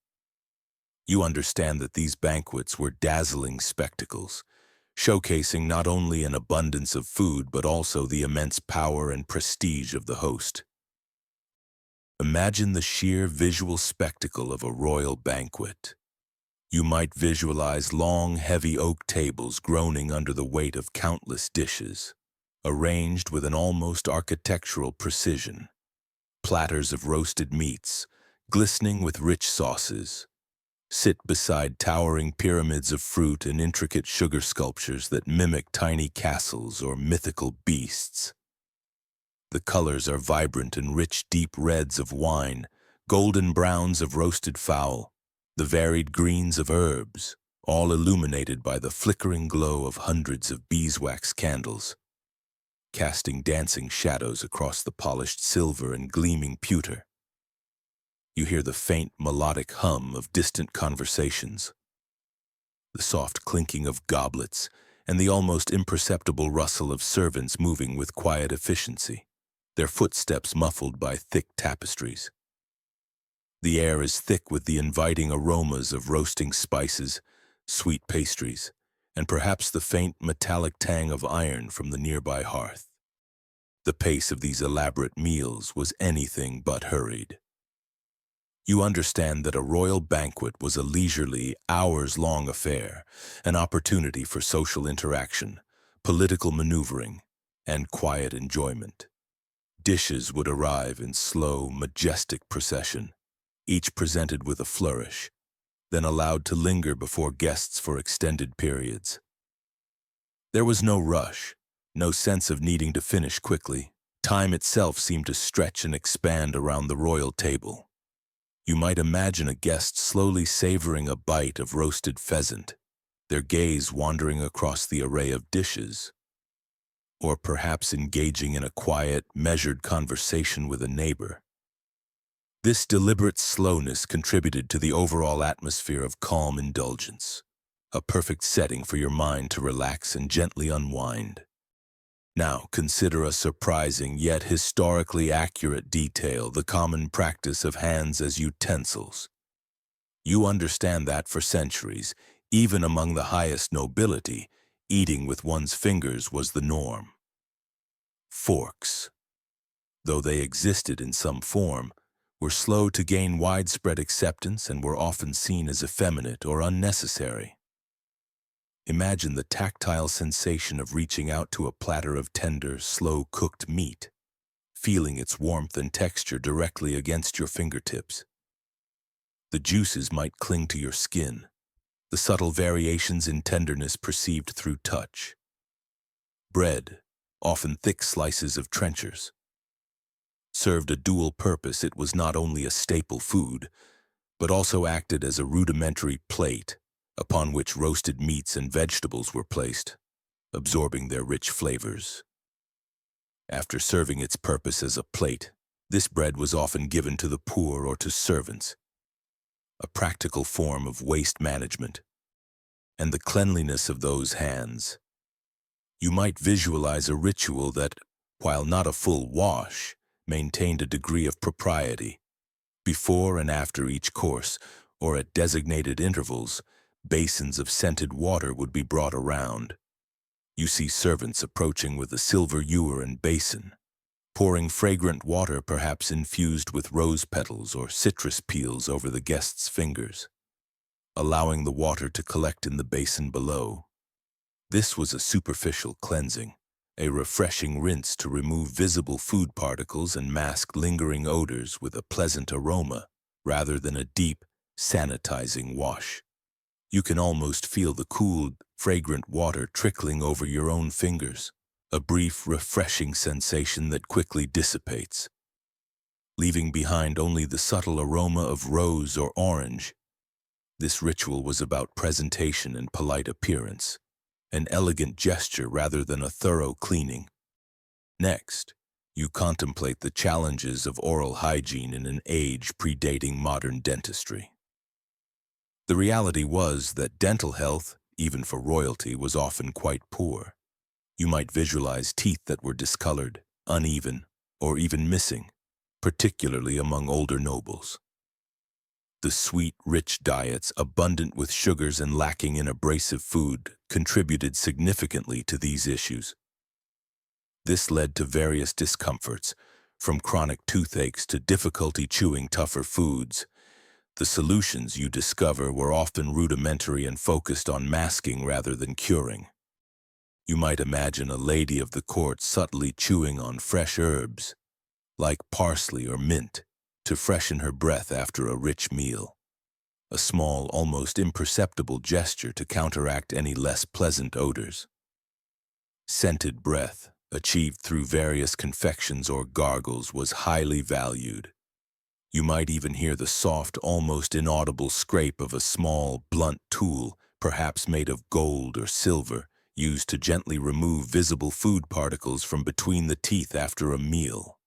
You understand that these banquets were dazzling spectacles, showcasing not only an abundance of food but also the immense power and prestige of the host. Imagine the sheer visual spectacle of a royal banquet. You might visualize long, heavy oak tables groaning under the weight of countless dishes, arranged with an almost architectural precision. Platters of roasted meats, glistening with rich sauces, sit beside towering pyramids of fruit and intricate sugar sculptures that mimic tiny castles or mythical beasts. The colors are vibrant and rich, deep reds of wine, golden browns of roasted fowl, the varied greens of herbs, all illuminated by the flickering glow of hundreds of beeswax candles, casting dancing shadows across the polished silver and gleaming pewter. You hear the faint melodic hum of distant conversations, the soft clinking of goblets, and the almost imperceptible rustle of servants moving with quiet efficiency, their footsteps muffled by thick tapestries. The air is thick with the inviting aromas of roasting spices, sweet pastries, and perhaps the faint metallic tang of iron from the nearby hearth. The pace of these elaborate meals was anything but hurried. You understand that a royal banquet was a leisurely, hours-long affair, an opportunity for social interaction, political maneuvering, and quiet enjoyment. Dishes would arrive in slow, majestic procession, each presented with a flourish, then allowed to linger before guests for extended periods. There was no rush, no sense of needing to finish quickly. Time itself seemed to stretch and expand around the royal table. You might imagine a guest slowly savoring a bite of roasted pheasant, their gaze wandering across the array of dishes, or perhaps engaging in a quiet, measured conversation with a neighbor. This deliberate slowness contributed to the overall atmosphere of calm indulgence, a perfect setting for your mind to relax and gently unwind. Now, consider a surprising yet historically accurate detail, the common practice of hands as utensils. You understand that for centuries, even among the highest nobility, eating with one's fingers was the norm. Forks, though they existed in some form, were slow to gain widespread acceptance and were often seen as effeminate or unnecessary. Imagine the tactile sensation of reaching out to a platter of tender, slow-cooked meat, feeling its warmth and texture directly against your fingertips. The juices might cling to your skin, the subtle variations in tenderness perceived through touch. Bread, often thick slices of trenchers, served a dual purpose. It was not only a staple food, but also acted as a rudimentary plate upon which roasted meats and vegetables were placed, absorbing their rich flavors. After serving its purpose as a plate, this bread was often given to the poor or to servants, a practical form of waste management, and the cleanliness of those hands. You might visualize a ritual that, while not a full wash, maintained a degree of propriety. Before and after each course, or at designated intervals, basins of scented water would be brought around. You see servants approaching with a silver ewer and basin, pouring fragrant water perhaps infused with rose petals or citrus peels over the guest's fingers, allowing the water to collect in the basin below. This was a superficial cleansing, a refreshing rinse to remove visible food particles and mask lingering odors with a pleasant aroma, rather than a deep, sanitizing wash. You can almost feel the cool, fragrant water trickling over your own fingers, a brief, refreshing sensation that quickly dissipates, leaving behind only the subtle aroma of rose or orange. This ritual was about presentation and polite appearance, an elegant gesture rather than a thorough cleaning. Next, you contemplate the challenges of oral hygiene in an age predating modern dentistry. The reality was that dental health, even for royalty, was often quite poor. You might visualize teeth that were discolored, uneven, or even missing, particularly among older nobles. The sweet, rich diets, abundant with sugars and lacking in abrasive food, contributed significantly to these issues. This led to various discomforts, from chronic toothaches to difficulty chewing tougher foods. The solutions you discover were often rudimentary and focused on masking rather than curing. You might imagine a lady of the court subtly chewing on fresh herbs, like parsley or mint, to freshen her breath after a rich meal. A small, almost imperceptible gesture to counteract any less pleasant odors. Scented breath, achieved through various confections or gargles, was highly valued. You might even hear the soft, almost inaudible scrape of a small, blunt tool, perhaps made of gold or silver, used to gently remove visible food particles from between the teeth after a meal.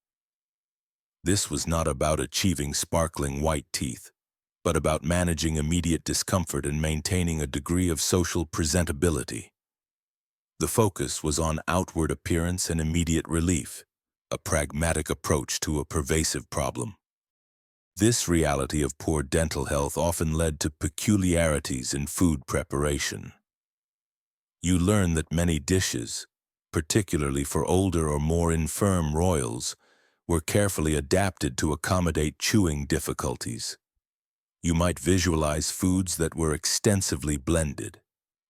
This was not about achieving sparkling white teeth, but about managing immediate discomfort and maintaining a degree of social presentability. The focus was on outward appearance and immediate relief, a pragmatic approach to a pervasive problem. This reality of poor dental health often led to peculiarities in food preparation. You learn that many dishes, particularly for older or more infirm royals, were carefully adapted to accommodate chewing difficulties. You might visualize foods that were extensively blended,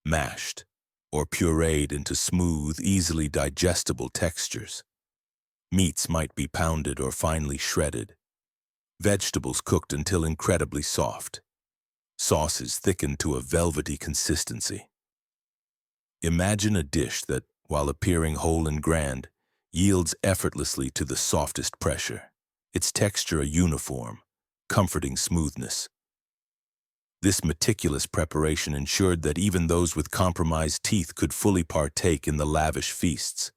mashed, or pureed into smooth, easily digestible textures. Meats might be pounded or finely shredded, vegetables cooked until incredibly soft, sauces thickened to a velvety consistency. Imagine a dish that, while appearing whole and grand, yields effortlessly to the softest pressure, its texture a uniform, comforting smoothness. This meticulous preparation ensured that even those with compromised teeth could fully partake in the lavish feasts.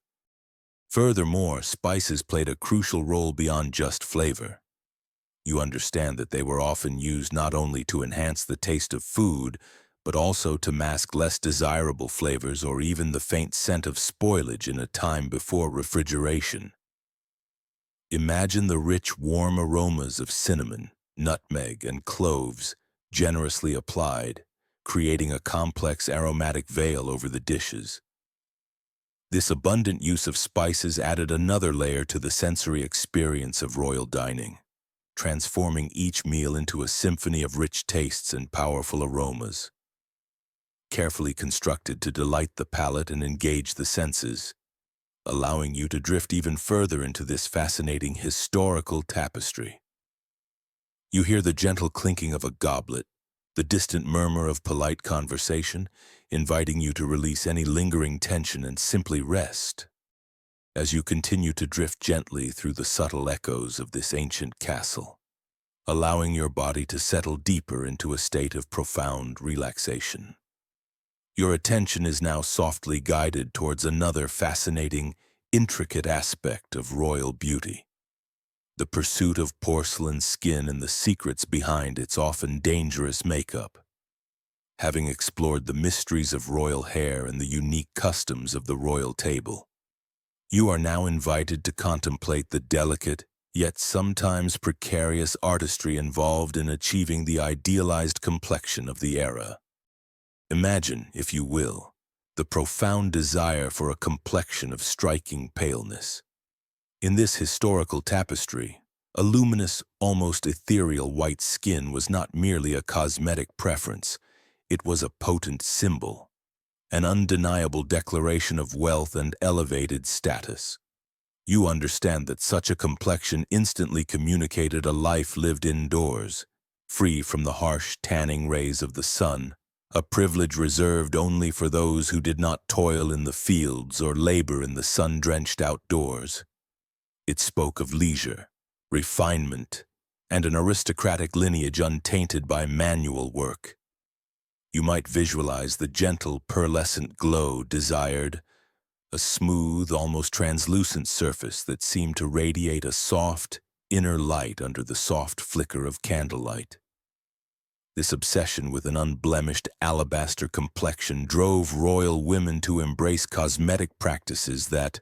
Furthermore, spices played a crucial role beyond just flavor. You understand that they were often used not only to enhance the taste of food, but also to mask less desirable flavors or even the faint scent of spoilage in a time before refrigeration. Imagine the rich, warm aromas of cinnamon, nutmeg, and cloves, generously applied, creating a complex aromatic veil over the dishes. This abundant use of spices added another layer to the sensory experience of royal dining, transforming each meal into a symphony of rich tastes and powerful aromas. Carefully constructed to delight the palate and engage the senses, allowing you to drift even further into this fascinating historical tapestry. You hear the gentle clinking of a goblet, the distant murmur of polite conversation, inviting you to release any lingering tension and simply rest. As you continue to drift gently through the subtle echoes of this ancient castle, allowing your body to settle deeper into a state of profound relaxation. Your attention is now softly guided towards another fascinating, intricate aspect of royal beauty: the pursuit of porcelain skin and the secrets behind its often dangerous makeup. Having explored the mysteries of royal hair and the unique customs of the royal table, you are now invited to contemplate the delicate, yet sometimes precarious artistry involved in achieving the idealized complexion of the era. Imagine, if you will, the profound desire for a complexion of striking paleness. In this historical tapestry, a luminous, almost ethereal white skin was not merely a cosmetic preference, it was a potent symbol, an undeniable declaration of wealth and elevated status. You understand that such a complexion instantly communicated a life lived indoors, free from the harsh tanning rays of the sun, a privilege reserved only for those who did not toil in the fields or labor in the sun-drenched outdoors. It spoke of leisure, refinement, and an aristocratic lineage untainted by manual work. You might visualize the gentle, pearlescent glow desired, a smooth, almost translucent surface that seemed to radiate a soft, inner light under the soft flicker of candlelight. This obsession with an unblemished alabaster complexion drove royal women to embrace cosmetic practices that,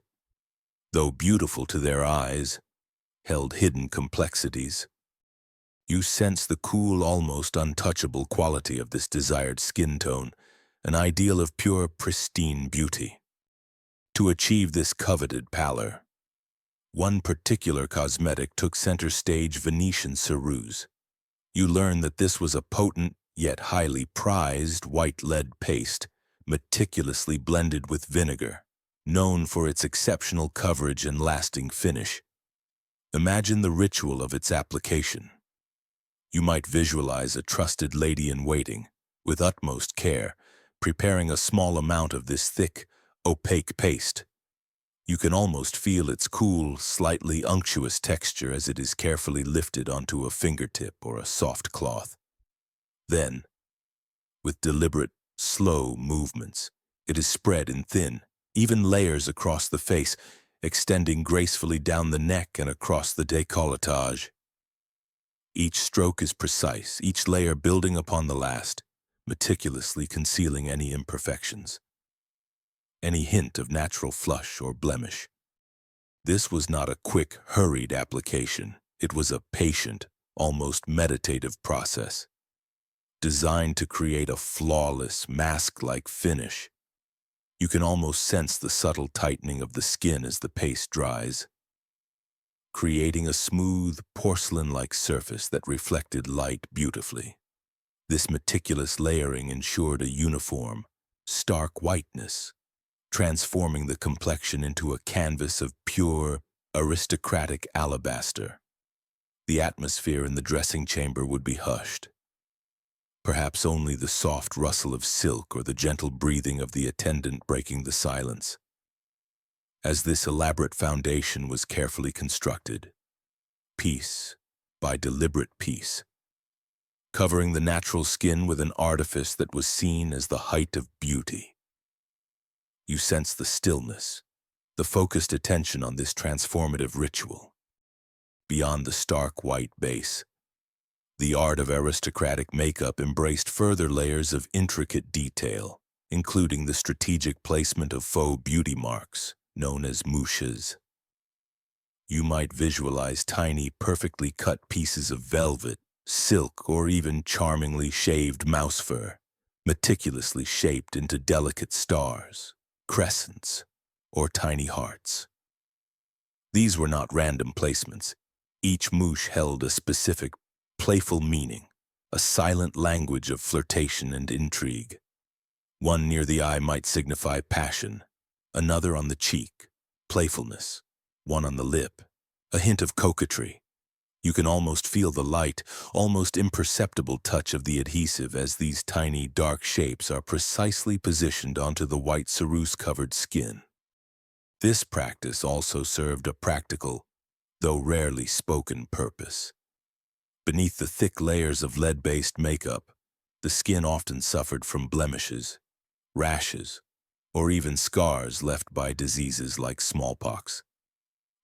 though beautiful to their eyes, held hidden complexities. You sense the cool, almost untouchable quality of this desired skin tone, an ideal of pure, pristine beauty. To achieve this coveted pallor, one particular cosmetic took center stage: Venetian ceruse. You learn that this was a potent, yet highly prized, white lead paste, meticulously blended with vinegar, known for its exceptional coverage and lasting finish. Imagine the ritual of its application. You might visualize a trusted lady-in-waiting, with utmost care, preparing a small amount of this thick, opaque paste. You can almost feel its cool, slightly unctuous texture as it is carefully lifted onto a fingertip or a soft cloth. Then, with deliberate, slow movements, it is spread in thin, even layers across the face, extending gracefully down the neck and across the décolletage. Each stroke is precise, each layer building upon the last, meticulously concealing any imperfections, any hint of natural flush or blemish. This was not a quick, hurried application. It was a patient, almost meditative process, designed to create a flawless, mask-like finish. You can almost sense the subtle tightening of the skin as the paste dries, creating a smooth, porcelain-like surface that reflected light beautifully. This meticulous layering ensured a uniform, stark whiteness, transforming the complexion into a canvas of pure, aristocratic alabaster. The atmosphere in the dressing chamber would be hushed. Perhaps only the soft rustle of silk or the gentle breathing of the attendant breaking the silence. As this elaborate foundation was carefully constructed, piece by deliberate piece, covering the natural skin with an artifice that was seen as the height of beauty. You sense the stillness, the focused attention on this transformative ritual. Beyond the stark white base, the art of aristocratic makeup embraced further layers of intricate detail, including the strategic placement of faux beauty marks, known as mouches. You might visualize tiny, perfectly cut pieces of velvet, silk, or even charmingly shaved mouse fur, meticulously shaped into delicate stars, crescents, or tiny hearts. These were not random placements. Each mouche held a specific, playful meaning, a silent language of flirtation and intrigue. One near the eye might signify passion, another on the cheek, playfulness, one on the lip, a hint of coquetry. You can almost feel the light, almost imperceptible touch of the adhesive as these tiny, dark shapes are precisely positioned onto the white ceruse-covered skin. This practice also served a practical, though rarely spoken, purpose. Beneath the thick layers of lead-based makeup, the skin often suffered from blemishes, rashes, or even scars left by diseases like smallpox.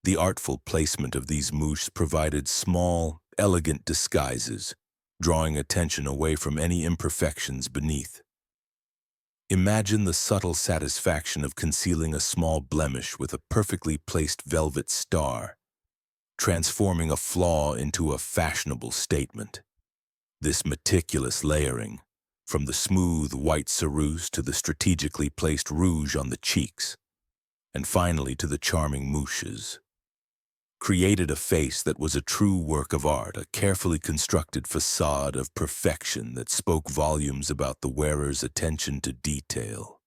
The artful placement of these mouches provided small, elegant disguises, drawing attention away from any imperfections beneath. Imagine the subtle satisfaction of concealing a small blemish with a perfectly placed velvet star, transforming a flaw into a fashionable statement. This meticulous layering, from the smooth white ceruse to the strategically placed rouge on the cheeks, and finally to the charming mouches, created a face that was a true work of art, a carefully constructed facade of perfection that spoke volumes about the wearer's attention to detail,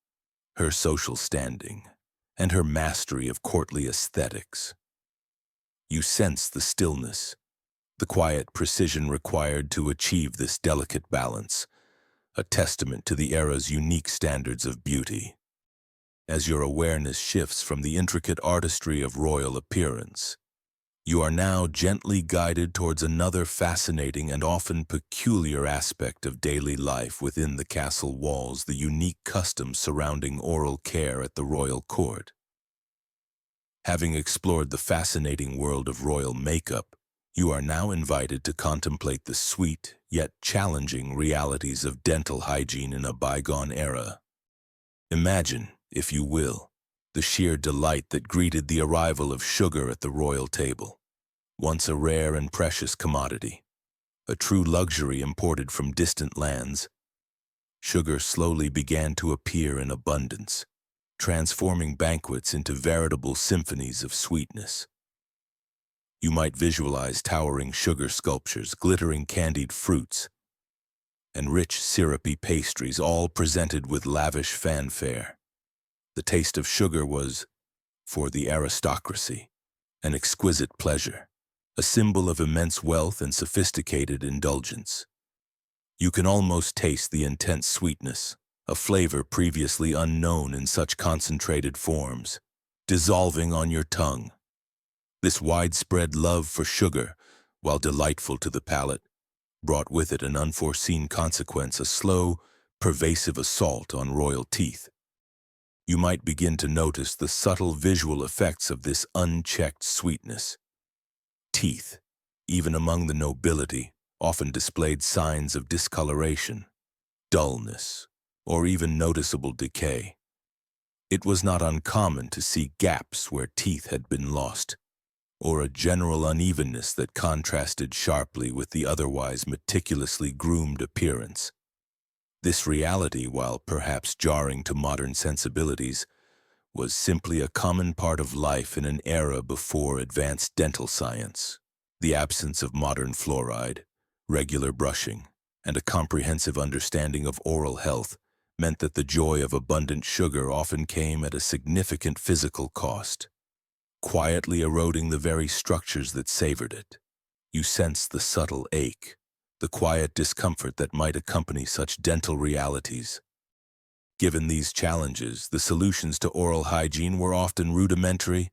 her social standing, and her mastery of courtly aesthetics. You sense the stillness, the quiet precision required to achieve this delicate balance, a testament to the era's unique standards of beauty. As your awareness shifts from the intricate artistry of royal appearance, you are now gently guided towards another fascinating and often peculiar aspect of daily life within the castle walls, the unique customs surrounding oral care at the royal court. Having explored the fascinating world of royal makeup, you are now invited to contemplate the sweet, yet challenging realities of dental hygiene in a bygone era. Imagine, if you will, the sheer delight that greeted the arrival of sugar at the royal table. Once a rare and precious commodity, a true luxury imported from distant lands, sugar slowly began to appear in abundance, transforming banquets into veritable symphonies of sweetness. You might visualize towering sugar sculptures, glittering candied fruits, and rich syrupy pastries, all presented with lavish fanfare. The taste of sugar was, for the aristocracy, an exquisite pleasure, a symbol of immense wealth and sophisticated indulgence. You can almost taste the intense sweetness, a flavor previously unknown in such concentrated forms, dissolving on your tongue. This widespread love for sugar, while delightful to the palate, brought with it an unforeseen consequence, a slow, pervasive assault on royal teeth. You might begin to notice the subtle visual effects of this unchecked sweetness. Teeth, even among the nobility, often displayed signs of discoloration, dullness, or even noticeable decay. It was not uncommon to see gaps where teeth had been lost, or a general unevenness that contrasted sharply with the otherwise meticulously groomed appearance. This reality, while perhaps jarring to modern sensibilities, was simply a common part of life in an era before advanced dental science. The absence of modern fluoride, regular brushing, and a comprehensive understanding of oral health meant that the joy of abundant sugar often came at a significant physical cost, quietly eroding the very structures that savored it. You sensed the subtle ache, the quiet discomfort that might accompany such dental realities. Given these challenges, the solutions to oral hygiene were often rudimentary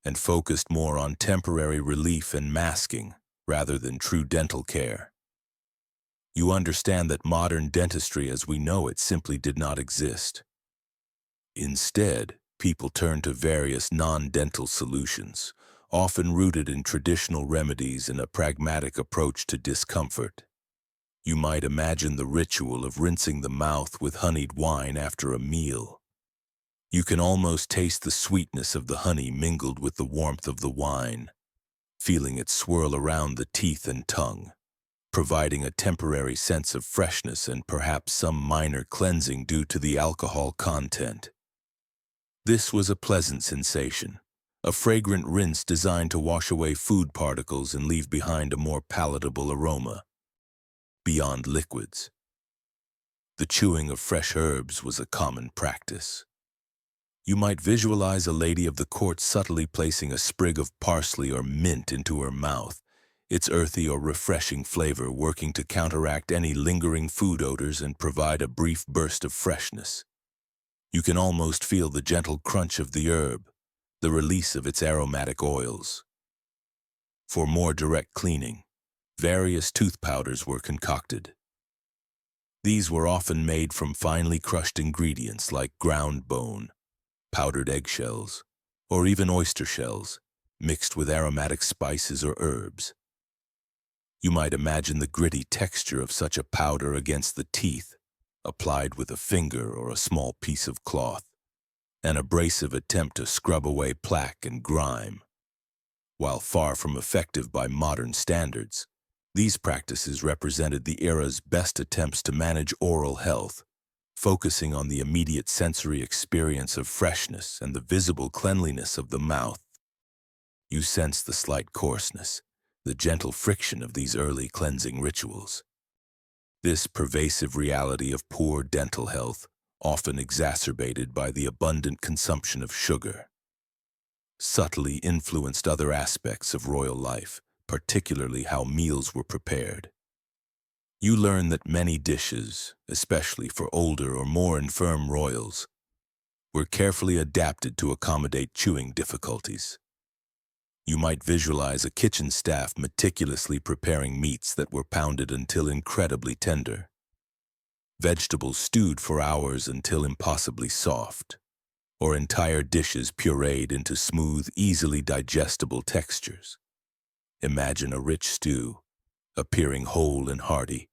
and focused more on temporary relief and masking rather than true dental care. You understand that modern dentistry as we know it simply did not exist. Instead, people turned to various non-dental solutions, often rooted in traditional remedies and a pragmatic approach to discomfort. You might imagine the ritual of rinsing the mouth with honeyed wine after a meal. You can almost taste the sweetness of the honey mingled with the warmth of the wine, feeling it swirl around the teeth and tongue, providing a temporary sense of freshness and perhaps some minor cleansing due to the alcohol content. This was a pleasant sensation, a fragrant rinse designed to wash away food particles and leave behind a more palatable aroma. Beyond liquids, the chewing of fresh herbs was a common practice. You might visualize a lady of the court subtly placing a sprig of parsley or mint into her mouth, its earthy or refreshing flavor working to counteract any lingering food odors and provide a brief burst of freshness. You can almost feel the gentle crunch of the herb, the release of its aromatic oils. For more direct cleaning, various tooth powders were concocted. These were often made from finely crushed ingredients like ground bone, powdered eggshells, or even oyster shells, mixed with aromatic spices or herbs. You might imagine the gritty texture of such a powder against the teeth, applied with a finger or a small piece of cloth, an abrasive attempt to scrub away plaque and grime. While far from effective by modern standards, these practices represented the era's best attempts to manage oral health, focusing on the immediate sensory experience of freshness and the visible cleanliness of the mouth. You sense the slight coarseness, the gentle friction of these early cleansing rituals. This pervasive reality of poor dental health, often exacerbated by the abundant consumption of sugar, subtly influenced other aspects of royal life, particularly how meals were prepared. You learn that many dishes, especially for older or more infirm royals, were carefully adapted to accommodate chewing difficulties. You might visualize a kitchen staff meticulously preparing meats that were pounded until incredibly tender, vegetables stewed for hours until impossibly soft, or entire dishes pureed into smooth, easily digestible textures. Imagine a rich stew, appearing whole and hearty,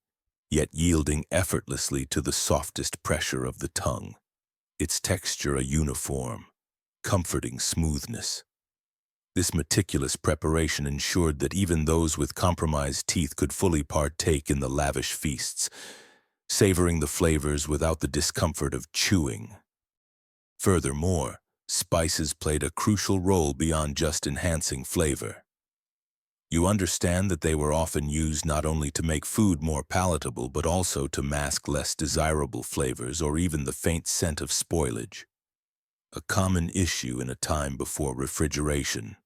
yet yielding effortlessly to the softest pressure of the tongue, its texture a uniform, comforting smoothness. This meticulous preparation ensured that even those with compromised teeth could fully partake in the lavish feasts, savoring the flavors without the discomfort of chewing. Furthermore, spices played a crucial role beyond just enhancing flavor. You understand that they were often used not only to make food more palatable but also to mask less desirable flavors or even the faint scent of spoilage, a common issue in a time before refrigeration.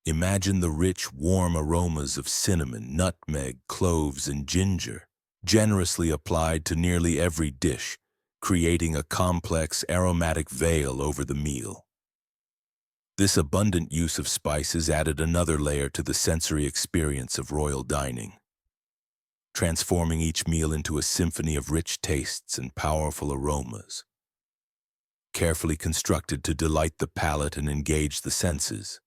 Imagine the rich, warm aromas of cinnamon, nutmeg, cloves, and ginger, generously applied to nearly every dish, creating a complex, aromatic veil over the meal. This abundant use of spices added another layer to the sensory experience of royal dining, transforming each meal into a symphony of rich tastes and powerful aromas, carefully constructed to delight the palate and engage the senses,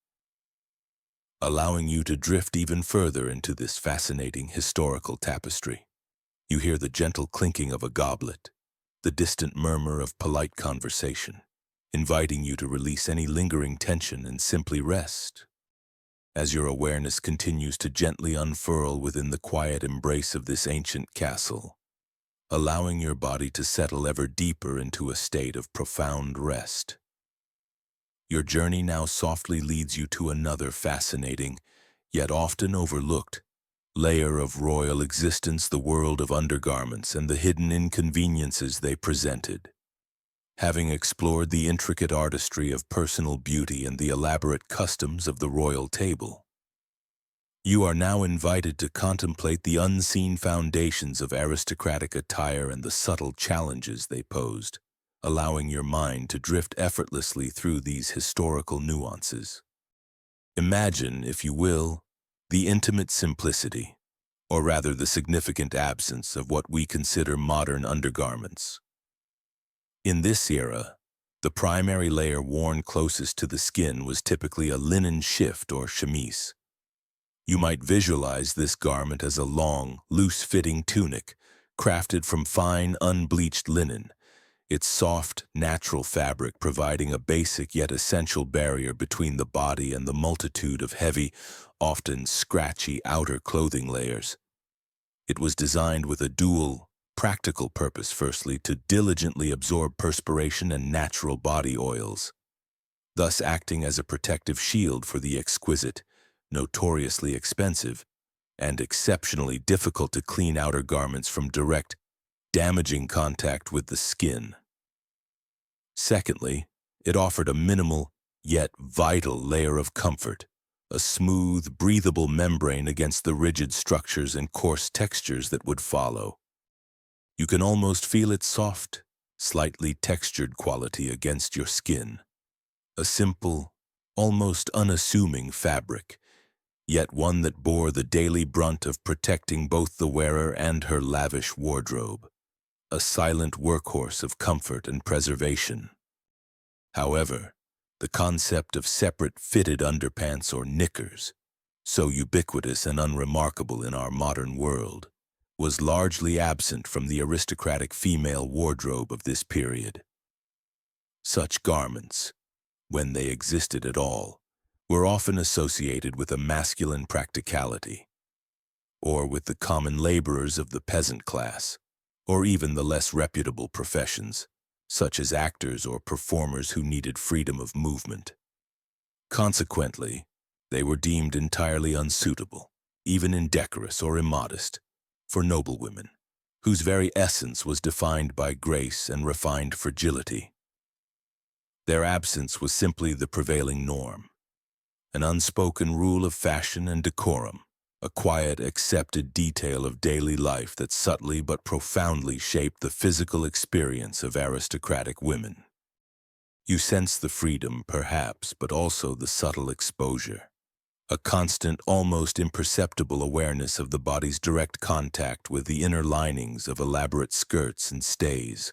allowing you to drift even further into this fascinating historical tapestry. You hear the gentle clinking of a goblet, the distant murmur of polite conversation, inviting you to release any lingering tension and simply rest. As your awareness continues to gently unfurl within the quiet embrace of this ancient castle, allowing your body to settle ever deeper into a state of profound rest. Your journey now softly leads you to another fascinating, yet often overlooked, layer of royal existence, the world of undergarments and the hidden inconveniences they presented. Having explored the intricate artistry of personal beauty and the elaborate customs of the royal table, you are now invited to contemplate the unseen foundations of aristocratic attire and the subtle challenges they posed, allowing your mind to drift effortlessly through these historical nuances. Imagine, if you will, the intimate simplicity, or rather the significant absence of what we consider modern undergarments. In this era, the primary layer worn closest to the skin was typically a linen shift or chemise. You might visualize this garment as a long, loose-fitting tunic, crafted from fine, unbleached linen, its soft, natural fabric providing a basic yet essential barrier between the body and the multitude of heavy, often scratchy outer clothing layers. It was designed with a dual, practical purpose: firstly, to diligently absorb perspiration and natural body oils, thus acting as a protective shield for the exquisite, notoriously expensive, and exceptionally difficult to clean outer garments from direct, damaging contact with the skin. Secondly, it offered a minimal, yet vital layer of comfort, a smooth, breathable membrane against the rigid structures and coarse textures that would follow. You can almost feel its soft, slightly textured quality against your skin. A simple, almost unassuming fabric, yet one that bore the daily brunt of protecting both the wearer and her lavish wardrobe, a silent workhorse of comfort and preservation. However, the concept of separate fitted underpants or knickers, so ubiquitous and unremarkable in our modern world, was largely absent from the aristocratic female wardrobe of this period. Such garments, when they existed at all, were often associated with a masculine practicality, or with the common laborers of the peasant class, or even the less reputable professions, such as actors or performers who needed freedom of movement. Consequently, they were deemed entirely unsuitable, even indecorous or immodest, for noblewomen, whose very essence was defined by grace and refined fragility. Their absence was simply the prevailing norm, an unspoken rule of fashion and decorum, a quiet, accepted detail of daily life that subtly but profoundly shaped the physical experience of aristocratic women. You sense the freedom, perhaps, but also the subtle exposure, a constant, almost imperceptible awareness of the body's direct contact with the inner linings of elaborate skirts and stays,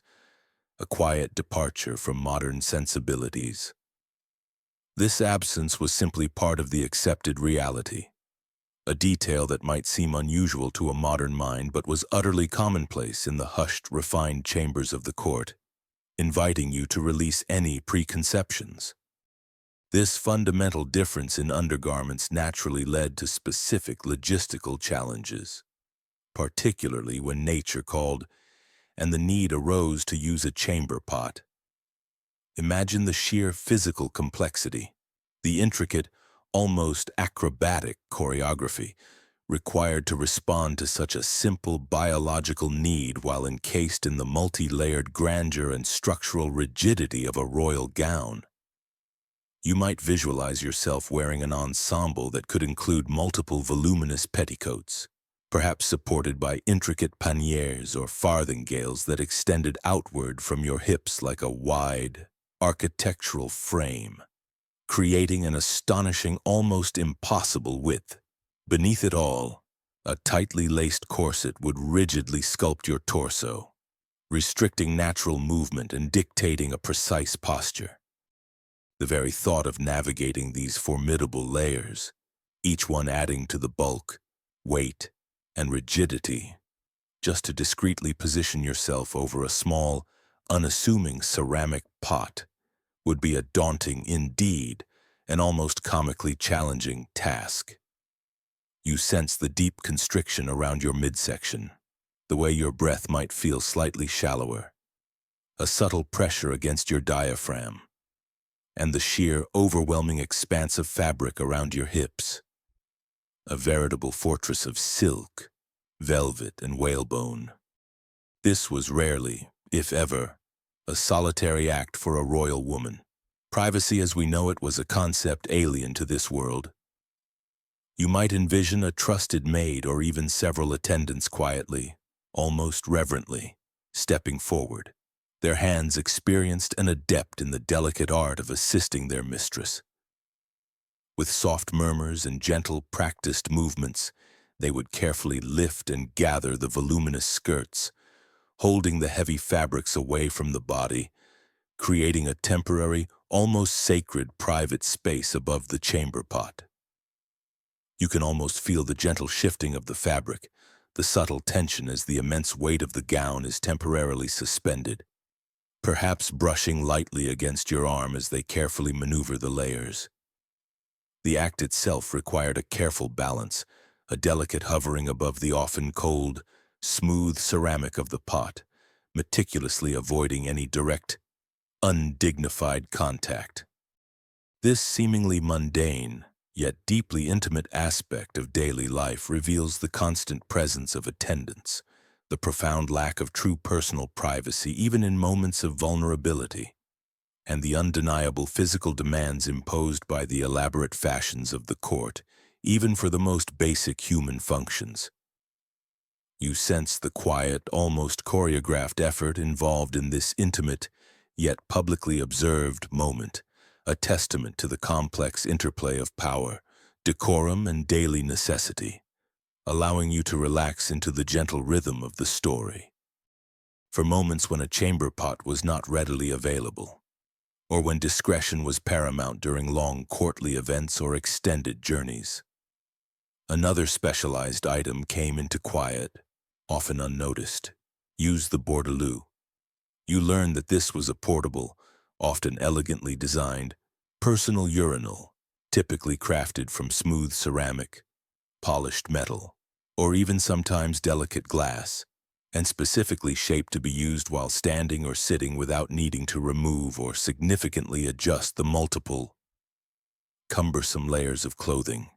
a quiet departure from modern sensibilities. This absence was simply part of the accepted reality, a detail that might seem unusual to a modern mind but was utterly commonplace in the hushed, refined chambers of the court, inviting you to release any preconceptions. This fundamental difference in undergarments naturally led to specific logistical challenges, particularly when nature called and the need arose to use a chamber pot. Imagine the sheer physical complexity, the intricate, almost acrobatic choreography required to respond to such a simple biological need while encased in the multi-layered grandeur and structural rigidity of a royal gown. You might visualize yourself wearing an ensemble that could include multiple voluminous petticoats, perhaps supported by intricate panniers or farthingales that extended outward from your hips like a wide, architectural frame, creating an astonishing, almost impossible width. Beneath it all, a tightly laced corset would rigidly sculpt your torso, restricting natural movement and dictating a precise posture. The very thought of navigating these formidable layers, each one adding to the bulk, weight, and rigidity, just to discreetly position yourself over a small, unassuming ceramic pot, would be a daunting, indeed, and almost comically challenging task. You sense the deep constriction around your midsection, the way your breath might feel slightly shallower, a subtle pressure against your diaphragm, and the sheer, overwhelming expanse of fabric around your hips, a veritable fortress of silk, velvet, and whalebone. This was rarely, if ever, a solitary act for a royal woman. Privacy as we know it was a concept alien to this world. You might envision a trusted maid or even several attendants quietly, almost reverently, stepping forward, their hands experienced and adept in the delicate art of assisting their mistress. With soft murmurs and gentle, practiced movements, they would carefully lift and gather the voluminous skirts, holding the heavy fabrics away from the body, creating a temporary, almost sacred private space above the chamber pot. You can almost feel the gentle shifting of the fabric, the subtle tension as the immense weight of the gown is temporarily suspended, perhaps brushing lightly against your arm as they carefully maneuver the layers. The act itself required a careful balance, a delicate hovering above the often cold, smooth ceramic of the pot, meticulously avoiding any direct, undignified contact. This seemingly mundane, yet deeply intimate aspect of daily life reveals the constant presence of attendants, the profound lack of true personal privacy even in moments of vulnerability, and the undeniable physical demands imposed by the elaborate fashions of the court, even for the most basic human functions. You sense the quiet, almost choreographed effort involved in this intimate, yet publicly observed moment, a testament to the complex interplay of power, decorum, and daily necessity, allowing you to relax into the gentle rhythm of the story. For moments when a chamber pot was not readily available, or when discretion was paramount during long courtly events or extended journeys, another specialized item came into quiet, often unnoticed. Use the bordelu. You learn that this was a portable, often elegantly designed, personal urinal, typically crafted from smooth ceramic, polished metal, or even sometimes delicate glass, and specifically shaped to be used while standing or sitting without needing to remove or significantly adjust the multiple, cumbersome layers of clothing.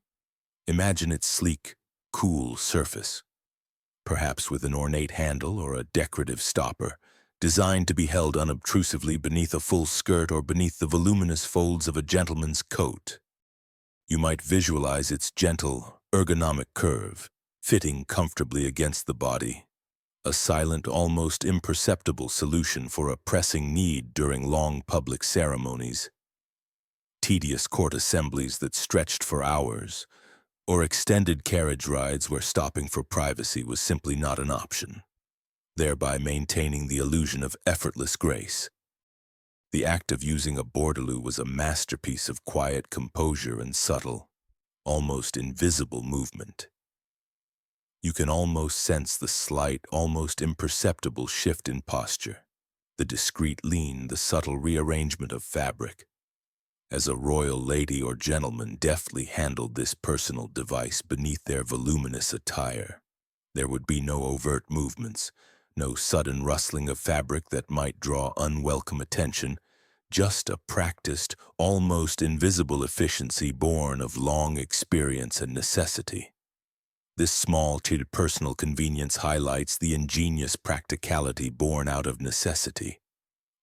Imagine its sleek, cool surface, perhaps with an ornate handle or a decorative stopper, designed to be held unobtrusively beneath a full skirt or beneath the voluminous folds of a gentleman's coat. You might visualize its gentle, ergonomic curve, fitting comfortably against the body, a silent, almost imperceptible solution for a pressing need during long public ceremonies, tedious court assemblies that stretched for hours, or extended carriage rides where stopping for privacy was simply not an option, thereby maintaining the illusion of effortless grace. The act of using a bordelu was a masterpiece of quiet composure and subtle, almost invisible movement. You can almost sense the slight, almost imperceptible shift in posture, the discreet lean, the subtle rearrangement of fabric, as a royal lady or gentleman deftly handled this personal device beneath their voluminous attire. There would be no overt movements, no sudden rustling of fabric that might draw unwelcome attention, just a practiced, almost invisible efficiency born of long experience and necessity. This small, treated personal convenience highlights the ingenious practicality born out of necessity,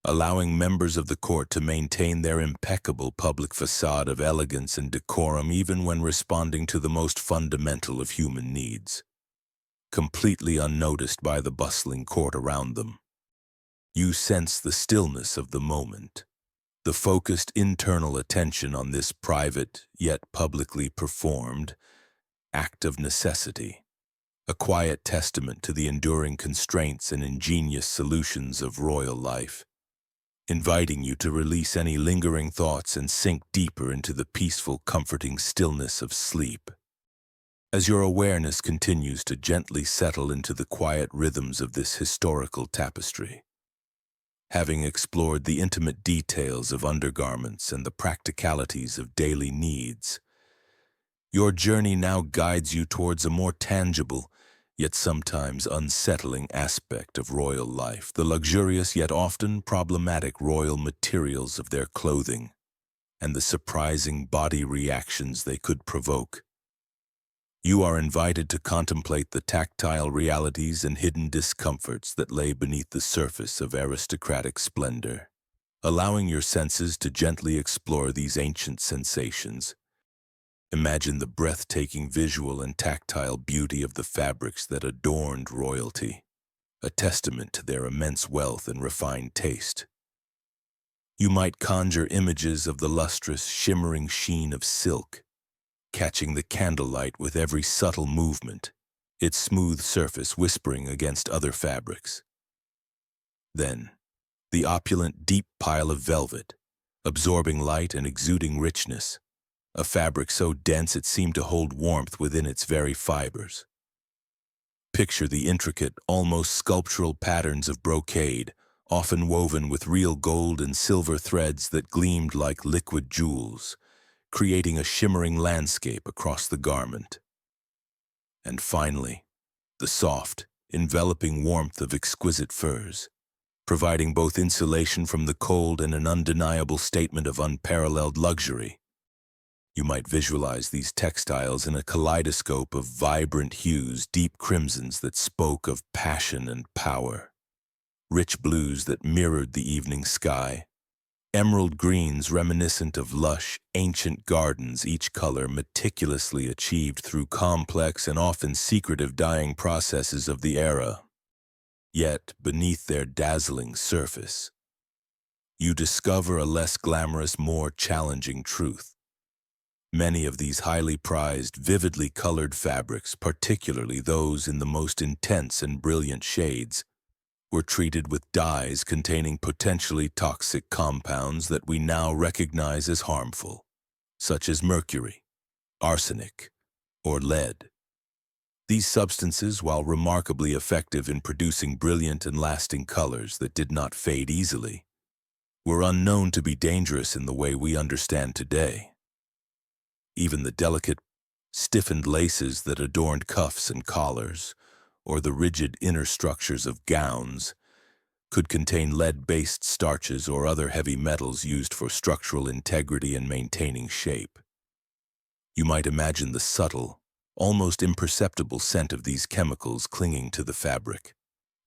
allowing members of the court to maintain their impeccable public facade of elegance and decorum even when responding to the most fundamental of human needs, completely unnoticed by the bustling court around them. You sense the stillness of the moment, the focused internal attention on this private, yet publicly performed, act of necessity, a quiet testament to the enduring constraints and ingenious solutions of royal life, inviting you to release any lingering thoughts and sink deeper into the peaceful, comforting stillness of sleep. As your awareness continues to gently settle into the quiet rhythms of this historical tapestry, having explored the intimate details of undergarments and the practicalities of daily needs, your journey now guides you towards a more tangible, yet sometimes unsettling aspect of royal life, the luxurious yet often problematic royal materials of their clothing, and the surprising body reactions they could provoke. You are invited to contemplate the tactile realities and hidden discomforts that lay beneath the surface of aristocratic splendor, allowing your senses to gently explore these ancient sensations. Imagine the breathtaking visual and tactile beauty of the fabrics that adorned royalty, a testament to their immense wealth and refined taste. You might conjure images of the lustrous, shimmering sheen of silk, catching the candlelight with every subtle movement, its smooth surface whispering against other fabrics. Then, the opulent, deep pile of velvet, absorbing light and exuding richness, a fabric so dense it seemed to hold warmth within its very fibers. Picture the intricate, almost sculptural patterns of brocade, often woven with real gold and silver threads that gleamed like liquid jewels, creating a shimmering landscape across the garment. And finally, the soft, enveloping warmth of exquisite furs, providing both insulation from the cold and an undeniable statement of unparalleled luxury. You might visualize these textiles in a kaleidoscope of vibrant hues, deep crimsons that spoke of passion and power, rich blues that mirrored the evening sky, emerald greens reminiscent of lush, ancient gardens, each color meticulously achieved through complex and often secretive dyeing processes of the era. Yet, beneath their dazzling surface, you discover a less glamorous, more challenging truth. Many of these highly prized, vividly colored fabrics, particularly those in the most intense and brilliant shades, were treated with dyes containing potentially toxic compounds that we now recognize as harmful, such as mercury, arsenic, or lead. These substances, while remarkably effective in producing brilliant and lasting colors that did not fade easily, were unknown to be dangerous in the way we understand today. Even the delicate, stiffened laces that adorned cuffs and collars, or the rigid inner structures of gowns, could contain lead-based starches or other heavy metals used for structural integrity and maintaining shape. You might imagine the subtle, almost imperceptible scent of these chemicals clinging to the fabric,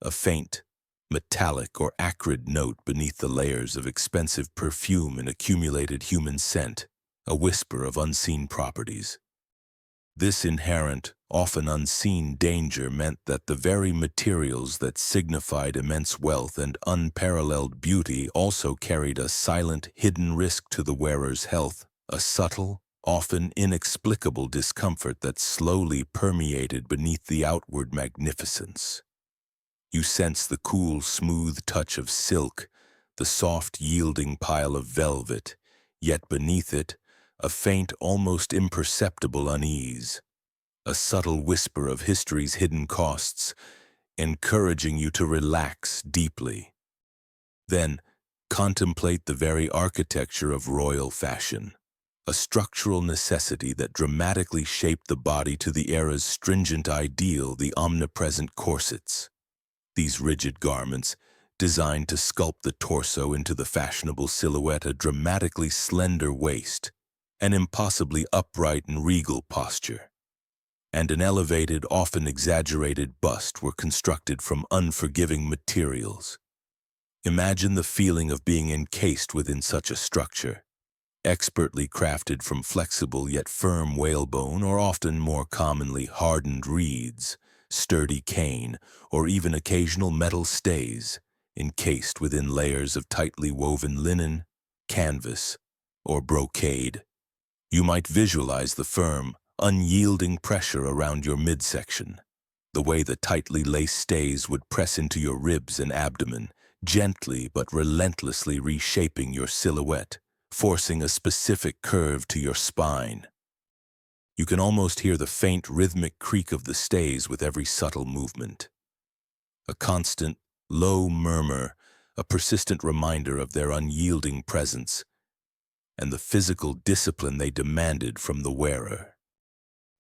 a faint, metallic or acrid note beneath the layers of expensive perfume and accumulated human scent, a whisper of unseen properties. This inherent, often unseen danger meant that the very materials that signified immense wealth and unparalleled beauty also carried a silent, hidden risk to the wearer's health, a subtle, often inexplicable discomfort that slowly permeated beneath the outward magnificence. You sense the cool, smooth touch of silk, the soft, yielding pile of velvet, yet beneath it, a faint, almost imperceptible unease, a subtle whisper of history's hidden costs, encouraging you to relax deeply. Then, contemplate the very architecture of royal fashion, a structural necessity that dramatically shaped the body to the era's stringent ideal, the omnipresent corsets. These rigid garments, designed to sculpt the torso into the fashionable silhouette, a dramatically slender waist, an impossibly upright and regal posture, and an elevated, often exaggerated bust were constructed from unforgiving materials. Imagine the feeling of being encased within such a structure, expertly crafted from flexible yet firm whalebone, or often more commonly hardened reeds, sturdy cane, or even occasional metal stays, encased within layers of tightly woven linen, canvas, or brocade. You might visualize the firm, unyielding pressure around your midsection, the way the tightly laced stays would press into your ribs and abdomen, gently but relentlessly reshaping your silhouette, forcing a specific curve to your spine. You can almost hear the faint rhythmic creak of the stays with every subtle movement. A constant, low murmur, a persistent reminder of their unyielding presence and the physical discipline they demanded from the wearer.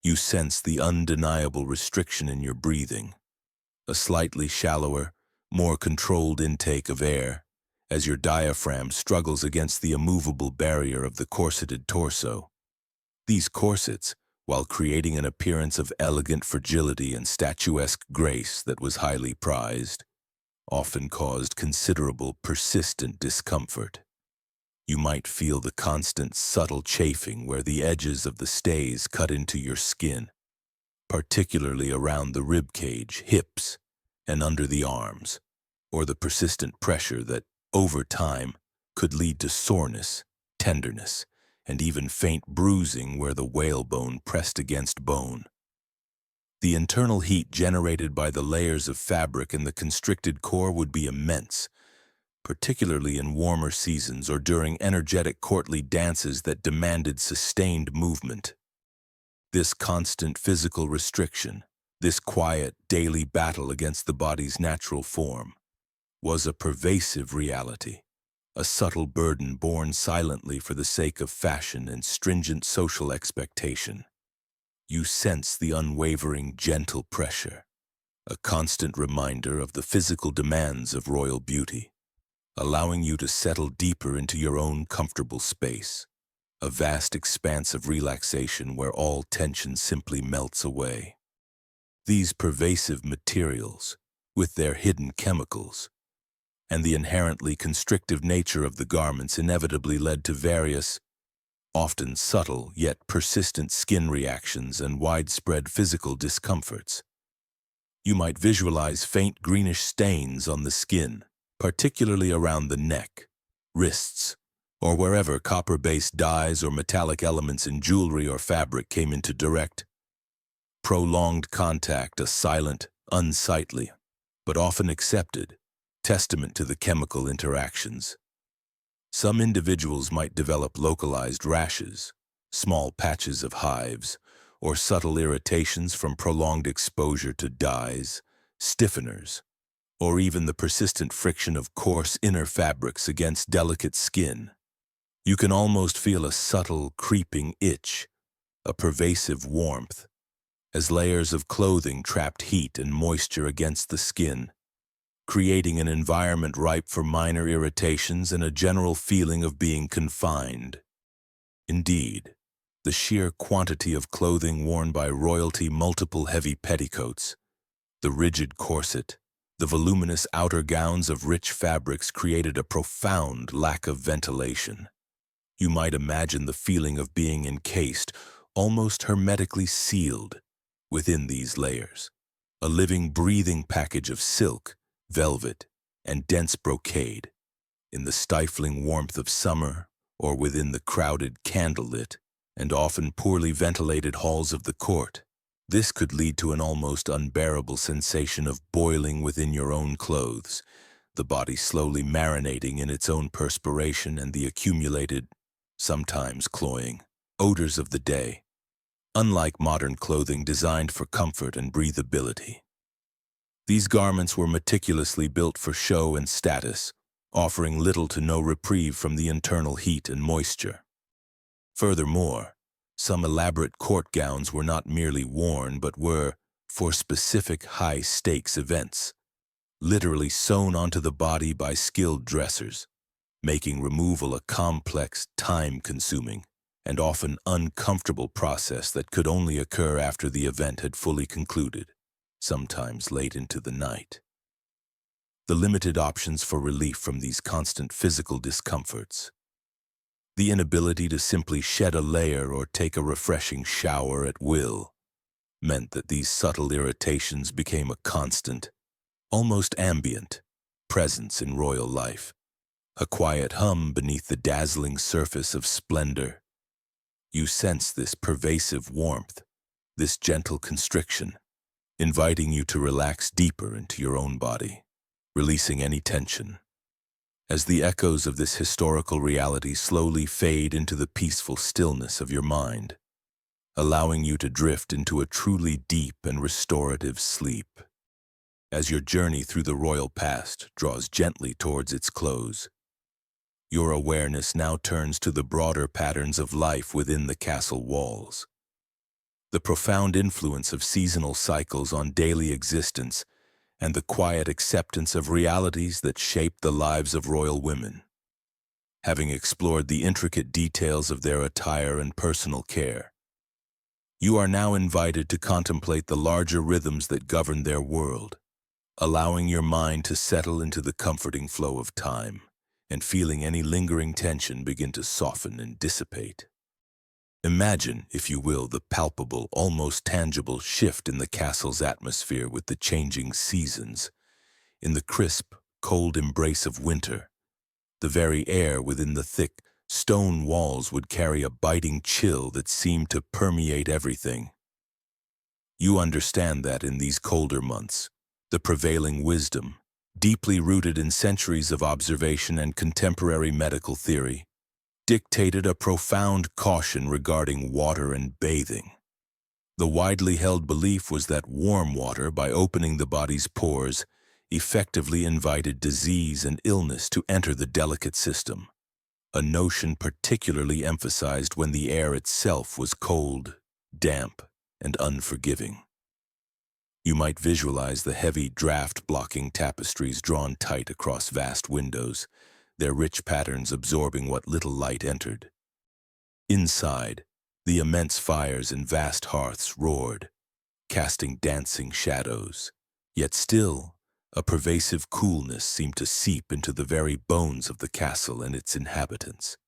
You sense the undeniable restriction in your breathing, a slightly shallower, more controlled intake of air, as your diaphragm struggles against the immovable barrier of the corseted torso. These corsets, while creating an appearance of elegant fragility and statuesque grace that was highly prized, often caused considerable, persistent discomfort. You might feel the constant, subtle chafing where the edges of the stays cut into your skin, particularly around the rib cage, hips, and under the arms, or the persistent pressure that, over time, could lead to soreness, tenderness, and even faint bruising where the whalebone pressed against bone. The internal heat generated by the layers of fabric in the constricted core would be immense, particularly in warmer seasons or during energetic courtly dances that demanded sustained movement. This constant physical restriction, this quiet, daily battle against the body's natural form, was a pervasive reality, a subtle burden borne silently for the sake of fashion and stringent social expectation. You sense the unwavering, gentle pressure, a constant reminder of the physical demands of royal beauty. allowing you to settle deeper into your own comfortable space, a vast expanse of relaxation where all tension simply melts away. These pervasive materials, with their hidden chemicals, and the inherently constrictive nature of the garments inevitably led to various, often subtle yet persistent skin reactions and widespread physical discomforts. You might visualize faint greenish stains on the skin, particularly around the neck, wrists, or wherever copper-based dyes or metallic elements in jewelry or fabric came into direct, prolonged contact, a silent, unsightly, but often accepted, testament to the chemical interactions. Some individuals might develop localized rashes, small patches of hives, or subtle irritations from prolonged exposure to dyes, stiffeners, or even the persistent friction of coarse inner fabrics against delicate skin. You can almost feel a subtle, creeping itch, a pervasive warmth, as layers of clothing trapped heat and moisture against the skin, creating an environment ripe for minor irritations and a general feeling of being confined. Indeed, the sheer quantity of clothing worn by royalty, multiple heavy petticoats, the rigid corset, the voluminous outer gowns of rich fabrics created a profound lack of ventilation. You might imagine the feeling of being encased, almost hermetically sealed, within these layers, a living, breathing package of silk, velvet, and dense brocade, in the stifling warmth of summer or within the crowded, candlelit, and often poorly ventilated halls of the court. This could lead to an almost unbearable sensation of boiling within your own clothes, the body slowly marinating in its own perspiration and the accumulated, sometimes cloying, odors of the day, unlike modern clothing designed for comfort and breathability. These garments were meticulously built for show and status, offering little to no reprieve from the internal heat and moisture. Furthermore, some elaborate court gowns were not merely worn but were, for specific high-stakes events, literally sewn onto the body by skilled dressers, making removal a complex, time-consuming, and often uncomfortable process that could only occur after the event had fully concluded, sometimes late into the night. The limited options for relief from these constant physical discomforts, the inability to simply shed a layer or take a refreshing shower at will, meant that these subtle irritations became a constant, almost ambient, presence in royal life, a quiet hum beneath the dazzling surface of splendor. You sense this pervasive warmth, this gentle constriction, inviting you to relax deeper into your own body, releasing any tension. As the echoes of this historical reality slowly fade into the peaceful stillness of your mind, allowing you to drift into a truly deep and restorative sleep. As your journey through the royal past draws gently towards its close, your awareness now turns to the broader patterns of life within the castle walls. The profound influence of seasonal cycles on daily existence and the quiet acceptance of realities that shape the lives of royal women. Having explored the intricate details of their attire and personal care, you are now invited to contemplate the larger rhythms that govern their world, allowing your mind to settle into the comforting flow of time and feeling any lingering tension begin to soften and dissipate. Imagine, if you will, the palpable, almost tangible shift in the castle's atmosphere with the changing seasons. In the crisp, cold embrace of winter, the very air within the thick, stone walls would carry a biting chill that seemed to permeate everything. You understand that in these colder months, the prevailing wisdom, deeply rooted in centuries of observation and contemporary medical theory, dictated a profound caution regarding water and bathing. The widely held belief was that warm water, by opening the body's pores, effectively invited disease and illness to enter the delicate system, a notion particularly emphasized when the air itself was cold, damp, and unforgiving. You might visualize the heavy draft-blocking tapestries drawn tight across vast windows, their rich patterns absorbing what little light entered. Inside, the immense fires and vast hearths roared, casting dancing shadows. Yet still, a pervasive coolness seemed to seep into the very bones of the castle and its inhabitants.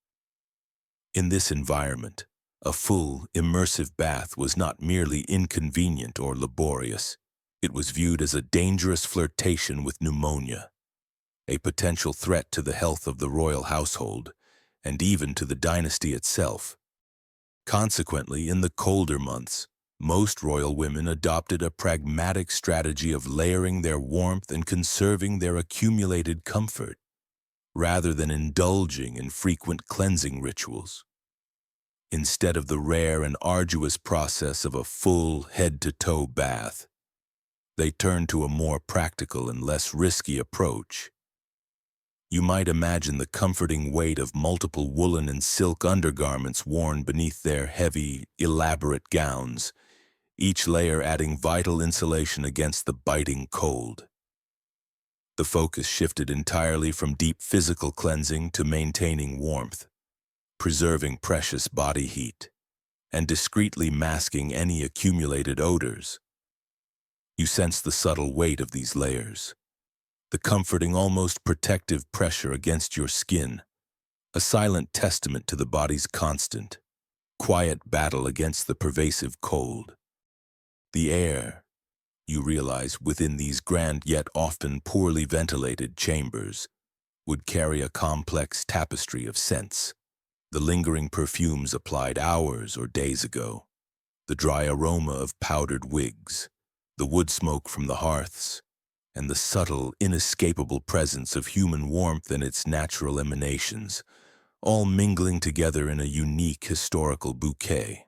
In this environment, a full, immersive bath was not merely inconvenient or laborious. It was viewed as a dangerous flirtation with pneumonia, a potential threat to the health of the royal household, and even to the dynasty itself. Consequently, in the colder months, most royal women adopted a pragmatic strategy of layering their warmth and conserving their accumulated comfort, rather than indulging in frequent cleansing rituals. Instead of the rare and arduous process of a full head-to-toe bath, they turned to a more practical and less risky approach. You might imagine the comforting weight of multiple woolen and silk undergarments worn beneath their heavy, elaborate gowns, each layer adding vital insulation against the biting cold. The focus shifted entirely from deep physical cleansing to maintaining warmth, preserving precious body heat, and discreetly masking any accumulated odors. You sense the subtle weight of these layers, the comforting, almost protective pressure against your skin, a silent testament to the body's constant, quiet battle against the pervasive cold. The air, you realize, within these grand yet often poorly ventilated chambers, would carry a complex tapestry of scents. The lingering perfumes applied hours or days ago, the dry aroma of powdered wigs, the wood smoke from the hearths, and the subtle, inescapable presence of human warmth and its natural emanations, all mingling together in a unique historical bouquet.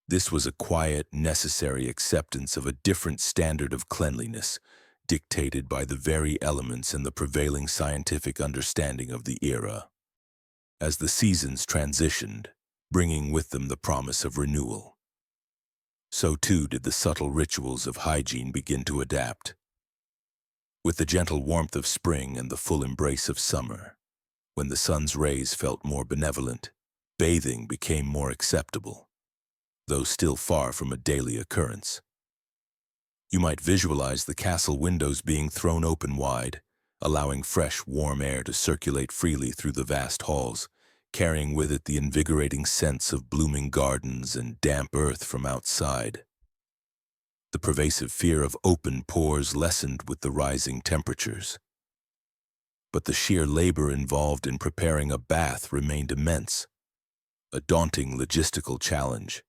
This was a quiet, necessary acceptance of a different standard of cleanliness, dictated by the very elements and the prevailing scientific understanding of the era. As the seasons transitioned, bringing with them the promise of renewal, so too did the subtle rituals of hygiene begin to adapt. With the gentle warmth of spring and the full embrace of summer, when the sun's rays felt more benevolent, bathing became more acceptable, though still far from a daily occurrence. You might visualize the castle windows being thrown open wide, allowing fresh, warm air to circulate freely through the vast halls, carrying with it the invigorating scents of blooming gardens and damp earth from outside. The pervasive fear of open pores lessened with the rising temperatures. But the sheer labor involved in preparing a bath remained immense, a daunting logistical challenge.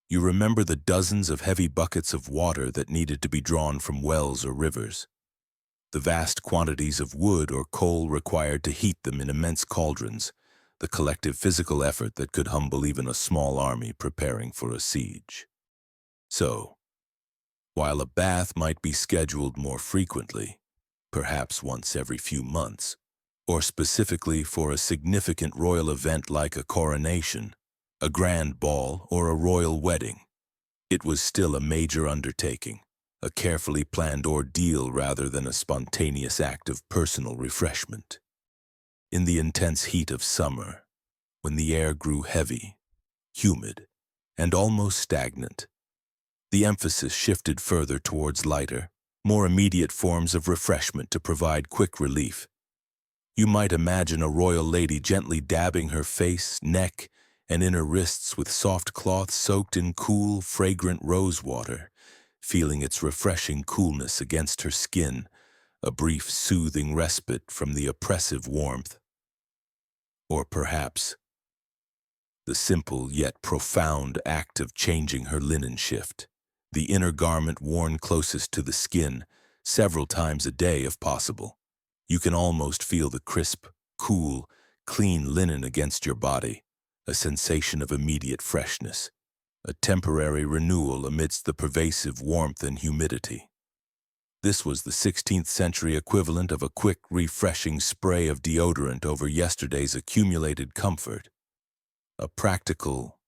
You remember the dozens of heavy buckets of water that needed to be drawn from wells or rivers, the vast quantities of wood or coal required to heat them in immense cauldrons, the collective physical effort that could humble even a small army preparing for a siege. So, while a bath might be scheduled more frequently, perhaps once every few months, or specifically for a significant royal event like a coronation, a grand ball, or a royal wedding, it was still a major undertaking, a carefully planned ordeal rather than a spontaneous act of personal refreshment. In the intense heat of summer, when the air grew heavy, humid, and almost stagnant, the emphasis shifted further towards lighter, more immediate forms of refreshment to provide quick relief. You might imagine a royal lady gently dabbing her face, neck, and inner wrists with soft cloth soaked in cool, fragrant rose water, feeling its refreshing coolness against her skin, a brief soothing respite from the oppressive warmth. Or perhaps the simple yet profound act of changing her linen shift, the inner garment worn closest to the skin, several times a day if possible. You can almost feel the crisp, cool, clean linen against your body, a sensation of immediate freshness, a temporary renewal amidst the pervasive warmth and humidity. This was the 16th century equivalent of a quick, refreshing spray of deodorant over yesterday's accumulated comfort, a practical,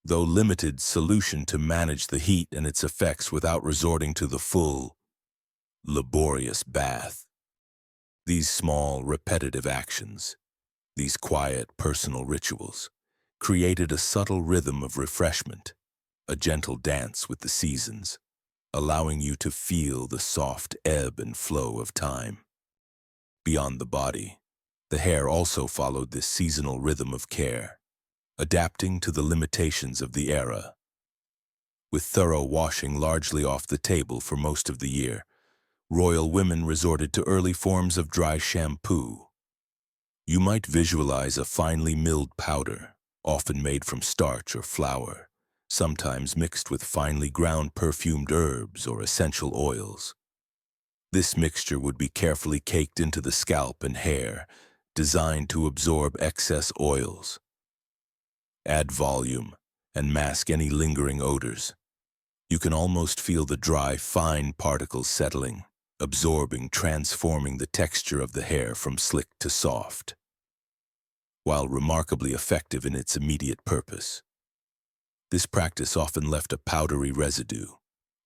though limited, solution to manage the heat and its effects without resorting to the full, laborious bath. These small, repetitive actions, these quiet, personal rituals, created a subtle rhythm of refreshment, a gentle dance with the seasons, allowing you to feel the soft ebb and flow of time. Beyond the body, the hair also followed this seasonal rhythm of care, adapting to the limitations of the era. With thorough washing largely off the table for most of the year, royal women resorted to early forms of dry shampoo. You might visualize a finely milled powder, often made from starch or flour, sometimes mixed with finely ground perfumed herbs or essential oils. This mixture would be carefully caked into the scalp and hair, designed to absorb excess oils, add volume, and mask any lingering odors. You can almost feel the dry, fine particles settling, absorbing, transforming the texture of the hair from slick to soft. While remarkably effective in its immediate purpose, this practice often left a powdery residue,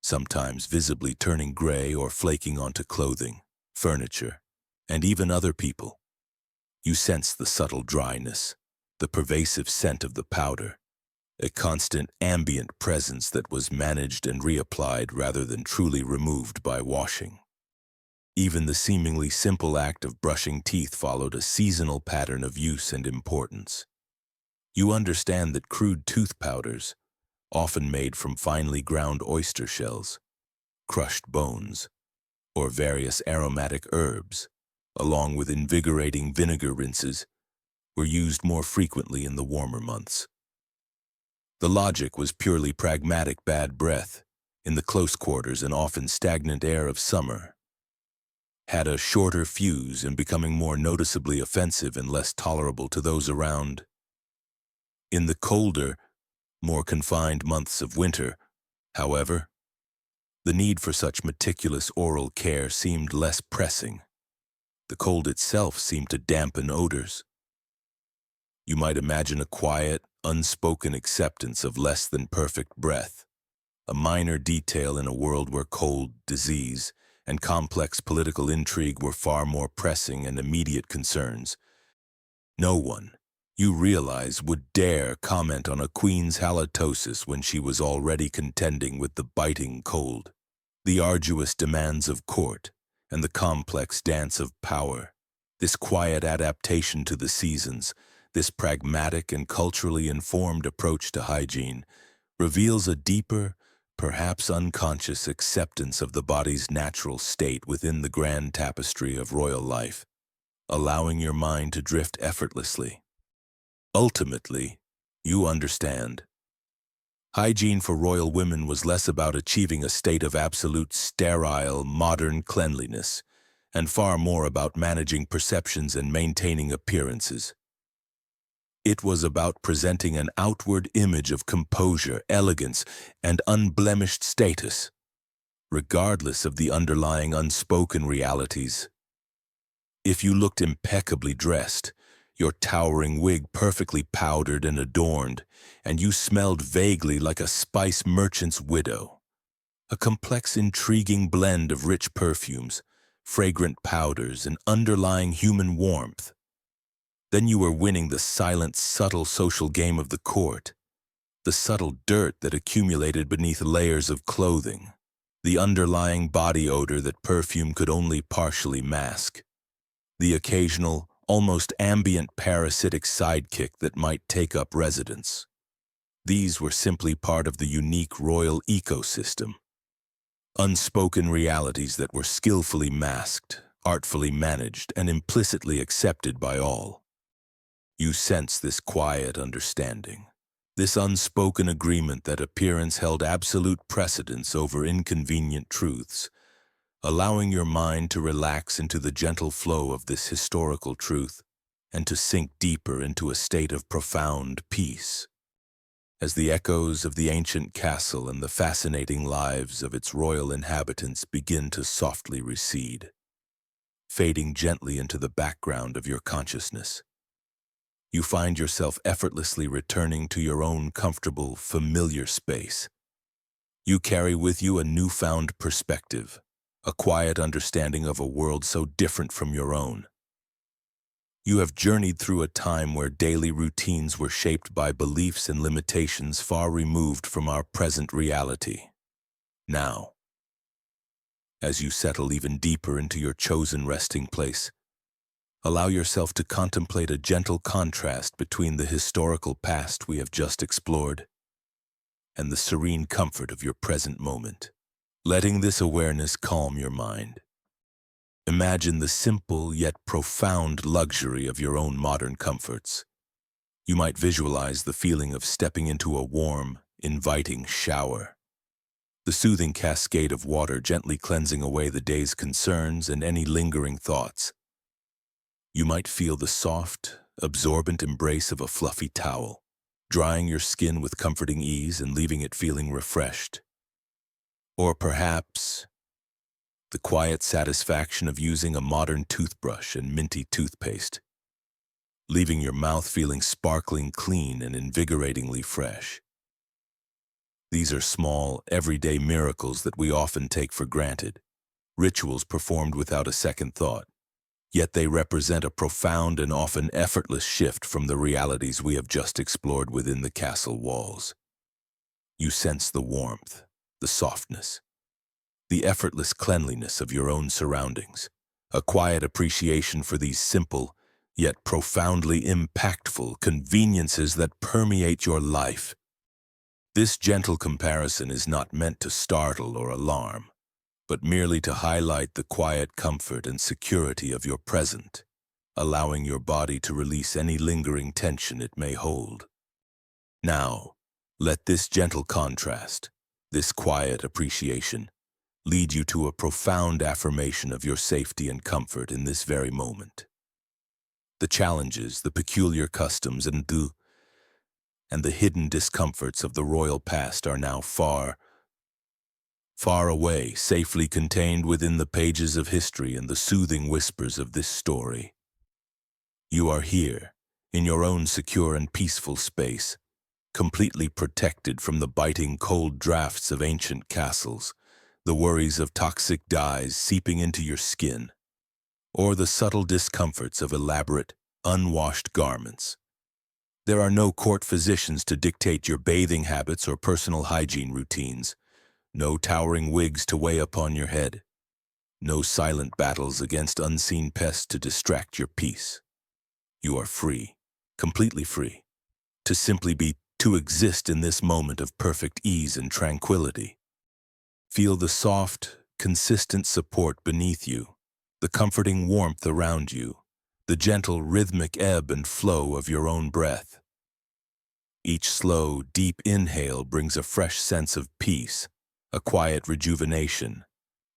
sometimes visibly turning gray or flaking onto clothing, furniture, and even other people. You sensed the subtle dryness, the pervasive scent of the powder, a constant ambient presence that was managed and reapplied rather than truly removed by washing. Even the seemingly simple act of brushing teeth followed a seasonal pattern of use and importance. You understand that crude tooth powders, often made from finely ground oyster shells, crushed bones, or various aromatic herbs, along with invigorating vinegar rinses, were used more frequently in the warmer months. The logic was purely pragmatic. Bad breath, in the close quarters and often stagnant air of summer, had a shorter fuse in becoming more noticeably offensive and less tolerable to those around. In the colder, more confined months of winter, however, the need for such meticulous oral care seemed less pressing. The cold itself seemed to dampen odors. You might imagine a quiet, unspoken acceptance of less than perfect breath, a minor detail in a world where cold, disease, and complex political intrigue were far more pressing and immediate concerns. No one, you realize, would dare comment on a queen's halitosis when she was already contending with the biting cold, the arduous demands of court, and the complex dance of power. This quiet adaptation to the seasons, this pragmatic and culturally informed approach to hygiene, reveals a deeper, perhaps unconscious acceptance of the body's natural state within the grand tapestry of royal life, allowing your mind to drift effortlessly. Ultimately, you understand. Hygiene for royal women was less about achieving a state of absolute sterile, modern cleanliness, and far more about managing perceptions and maintaining appearances. It was about presenting an outward image of composure, elegance, and unblemished status, regardless of the underlying unspoken realities. If you looked impeccably dressed, your towering wig perfectly powdered and adorned, and you smelled vaguely like a spice merchant's widow, a complex, intriguing blend of rich perfumes, fragrant powders, and underlying human warmth, then you were winning the silent, subtle social game of the court, the subtle dirt that accumulated beneath layers of clothing, the underlying body odor that perfume could only partially mask, the occasional, almost ambient parasitic sidekick that might take up residence. These were simply part of the unique royal ecosystem, unspoken realities that were skillfully masked, artfully managed, and implicitly accepted by all. You sense this quiet understanding, this unspoken agreement that appearance held absolute precedence over inconvenient truths, allowing your mind to relax into the gentle flow of this historical truth and to sink deeper into a state of profound peace. As the echoes of the ancient castle and the fascinating lives of its royal inhabitants begin to softly recede, fading gently into the background of your consciousness, you find yourself effortlessly returning to your own comfortable, familiar space. You carry with you a newfound perspective, a quiet understanding of a world so different from your own. You have journeyed through a time where daily routines were shaped by beliefs and limitations far removed from our present reality. Now, as you settle even deeper into your chosen resting place, allow yourself to contemplate a gentle contrast between the historical past we have just explored and the serene comfort of your present moment. Letting this awareness calm your mind. Imagine the simple yet profound luxury of your own modern comforts. You might visualize the feeling of stepping into a warm, inviting shower. The soothing cascade of water gently cleansing away the day's concerns and any lingering thoughts. You might feel the soft, absorbent embrace of a fluffy towel, drying your skin with comforting ease and leaving it feeling refreshed. Or perhaps the quiet satisfaction of using a modern toothbrush and minty toothpaste, leaving your mouth feeling sparkling clean and invigoratingly fresh. These are small, everyday miracles that we often take for granted, rituals performed without a second thought. Yet they represent a profound and often effortless shift from the realities we have just explored within the castle walls. You sense the warmth, the softness, the effortless cleanliness of your own surroundings, a quiet appreciation for these simple, yet profoundly impactful conveniences that permeate your life. This gentle comparison is not meant to startle or alarm, but merely to highlight the quiet comfort and security of your present, allowing your body to release any lingering tension it may hold. Now, let this gentle contrast, this quiet appreciation, lead you to a profound affirmation of your safety and comfort in this very moment. The challenges, the peculiar customs, and the hidden discomforts of the royal past are now far away, safely contained within the pages of history and the soothing whispers of this story. You are here, in your own secure and peaceful space, completely protected from the biting cold drafts of ancient castles, the worries of toxic dyes seeping into your skin, or the subtle discomforts of elaborate, unwashed garments. There are no court physicians to dictate your bathing habits or personal hygiene routines, no towering wigs to weigh upon your head, no silent battles against unseen pests to distract your peace. You are free, completely free, to exist in this moment of perfect ease and tranquility. Feel the soft, consistent support beneath you, the comforting warmth around you, the gentle rhythmic ebb and flow of your own breath. Each slow, deep inhale brings a fresh sense of peace, a quiet rejuvenation,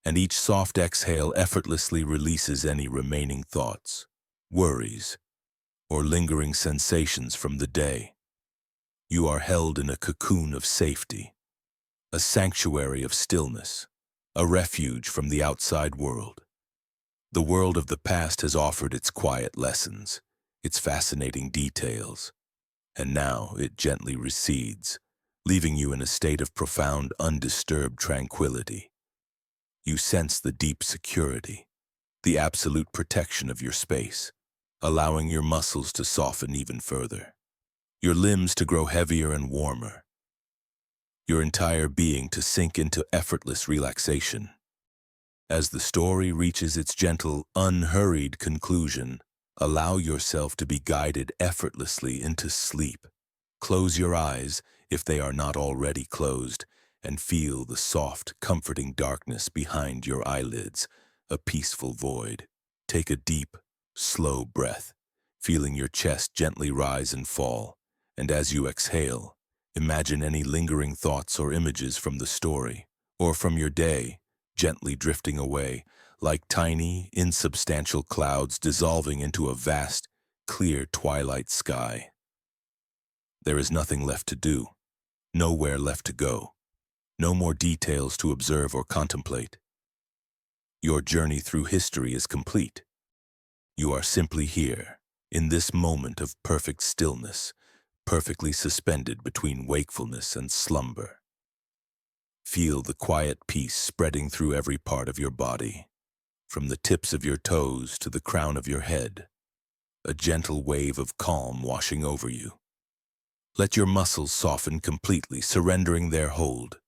and each soft exhale effortlessly releases any remaining thoughts, worries, or lingering sensations from the day. You are held in a cocoon of safety, a sanctuary of stillness, a refuge from the outside world. The world of the past has offered its quiet lessons, its fascinating details, and now it gently recedes, leaving you in a state of profound, undisturbed tranquility. You sense the deep security, the absolute protection of your space, allowing your muscles to soften even further, your limbs to grow heavier and warmer, your entire being to sink into effortless relaxation. As the story reaches its gentle, unhurried conclusion, allow yourself to be guided effortlessly into sleep. Close your eyes, if they are not already closed, and feel the soft, comforting darkness behind your eyelids, a peaceful void. Take a deep, slow breath, feeling your chest gently rise and fall, and as you exhale, imagine any lingering thoughts or images from the story, or from your day, gently drifting away, like tiny, insubstantial clouds dissolving into a vast, clear twilight sky. There is nothing left to do, nowhere left to go, no more details to observe or contemplate. Your journey through history is complete. You are simply here, In this moment of perfect stillness, perfectly suspended between wakefulness and slumber, feel the quiet peace spreading through every part of your body, from the tips of your toes to the crown of your head, a gentle wave of calm washing over you. Let your muscles soften completely, surrendering their hold.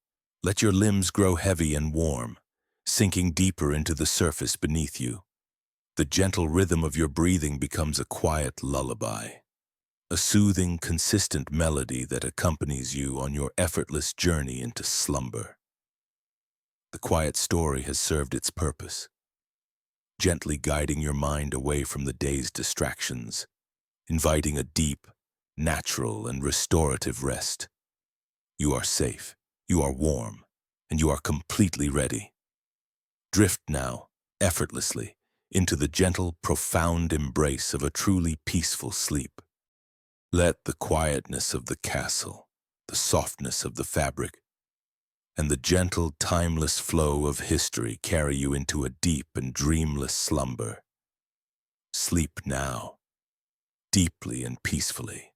Let your limbs grow heavy and warm, sinking deeper into the surface beneath you. The gentle rhythm of your breathing becomes a quiet lullaby, a soothing, consistent melody that accompanies you on your effortless journey into slumber. The quiet story has served its purpose, gently guiding your mind away from the day's distractions, inviting a deep, natural, and restorative rest. You are safe, you are warm, and you are completely ready. Drift now, effortlessly, into the gentle, profound embrace of a truly peaceful sleep. Let the quietness of the castle, the softness of the fabric, and the gentle, timeless flow of history carry you into a deep and dreamless slumber. Sleep now, deeply and peacefully.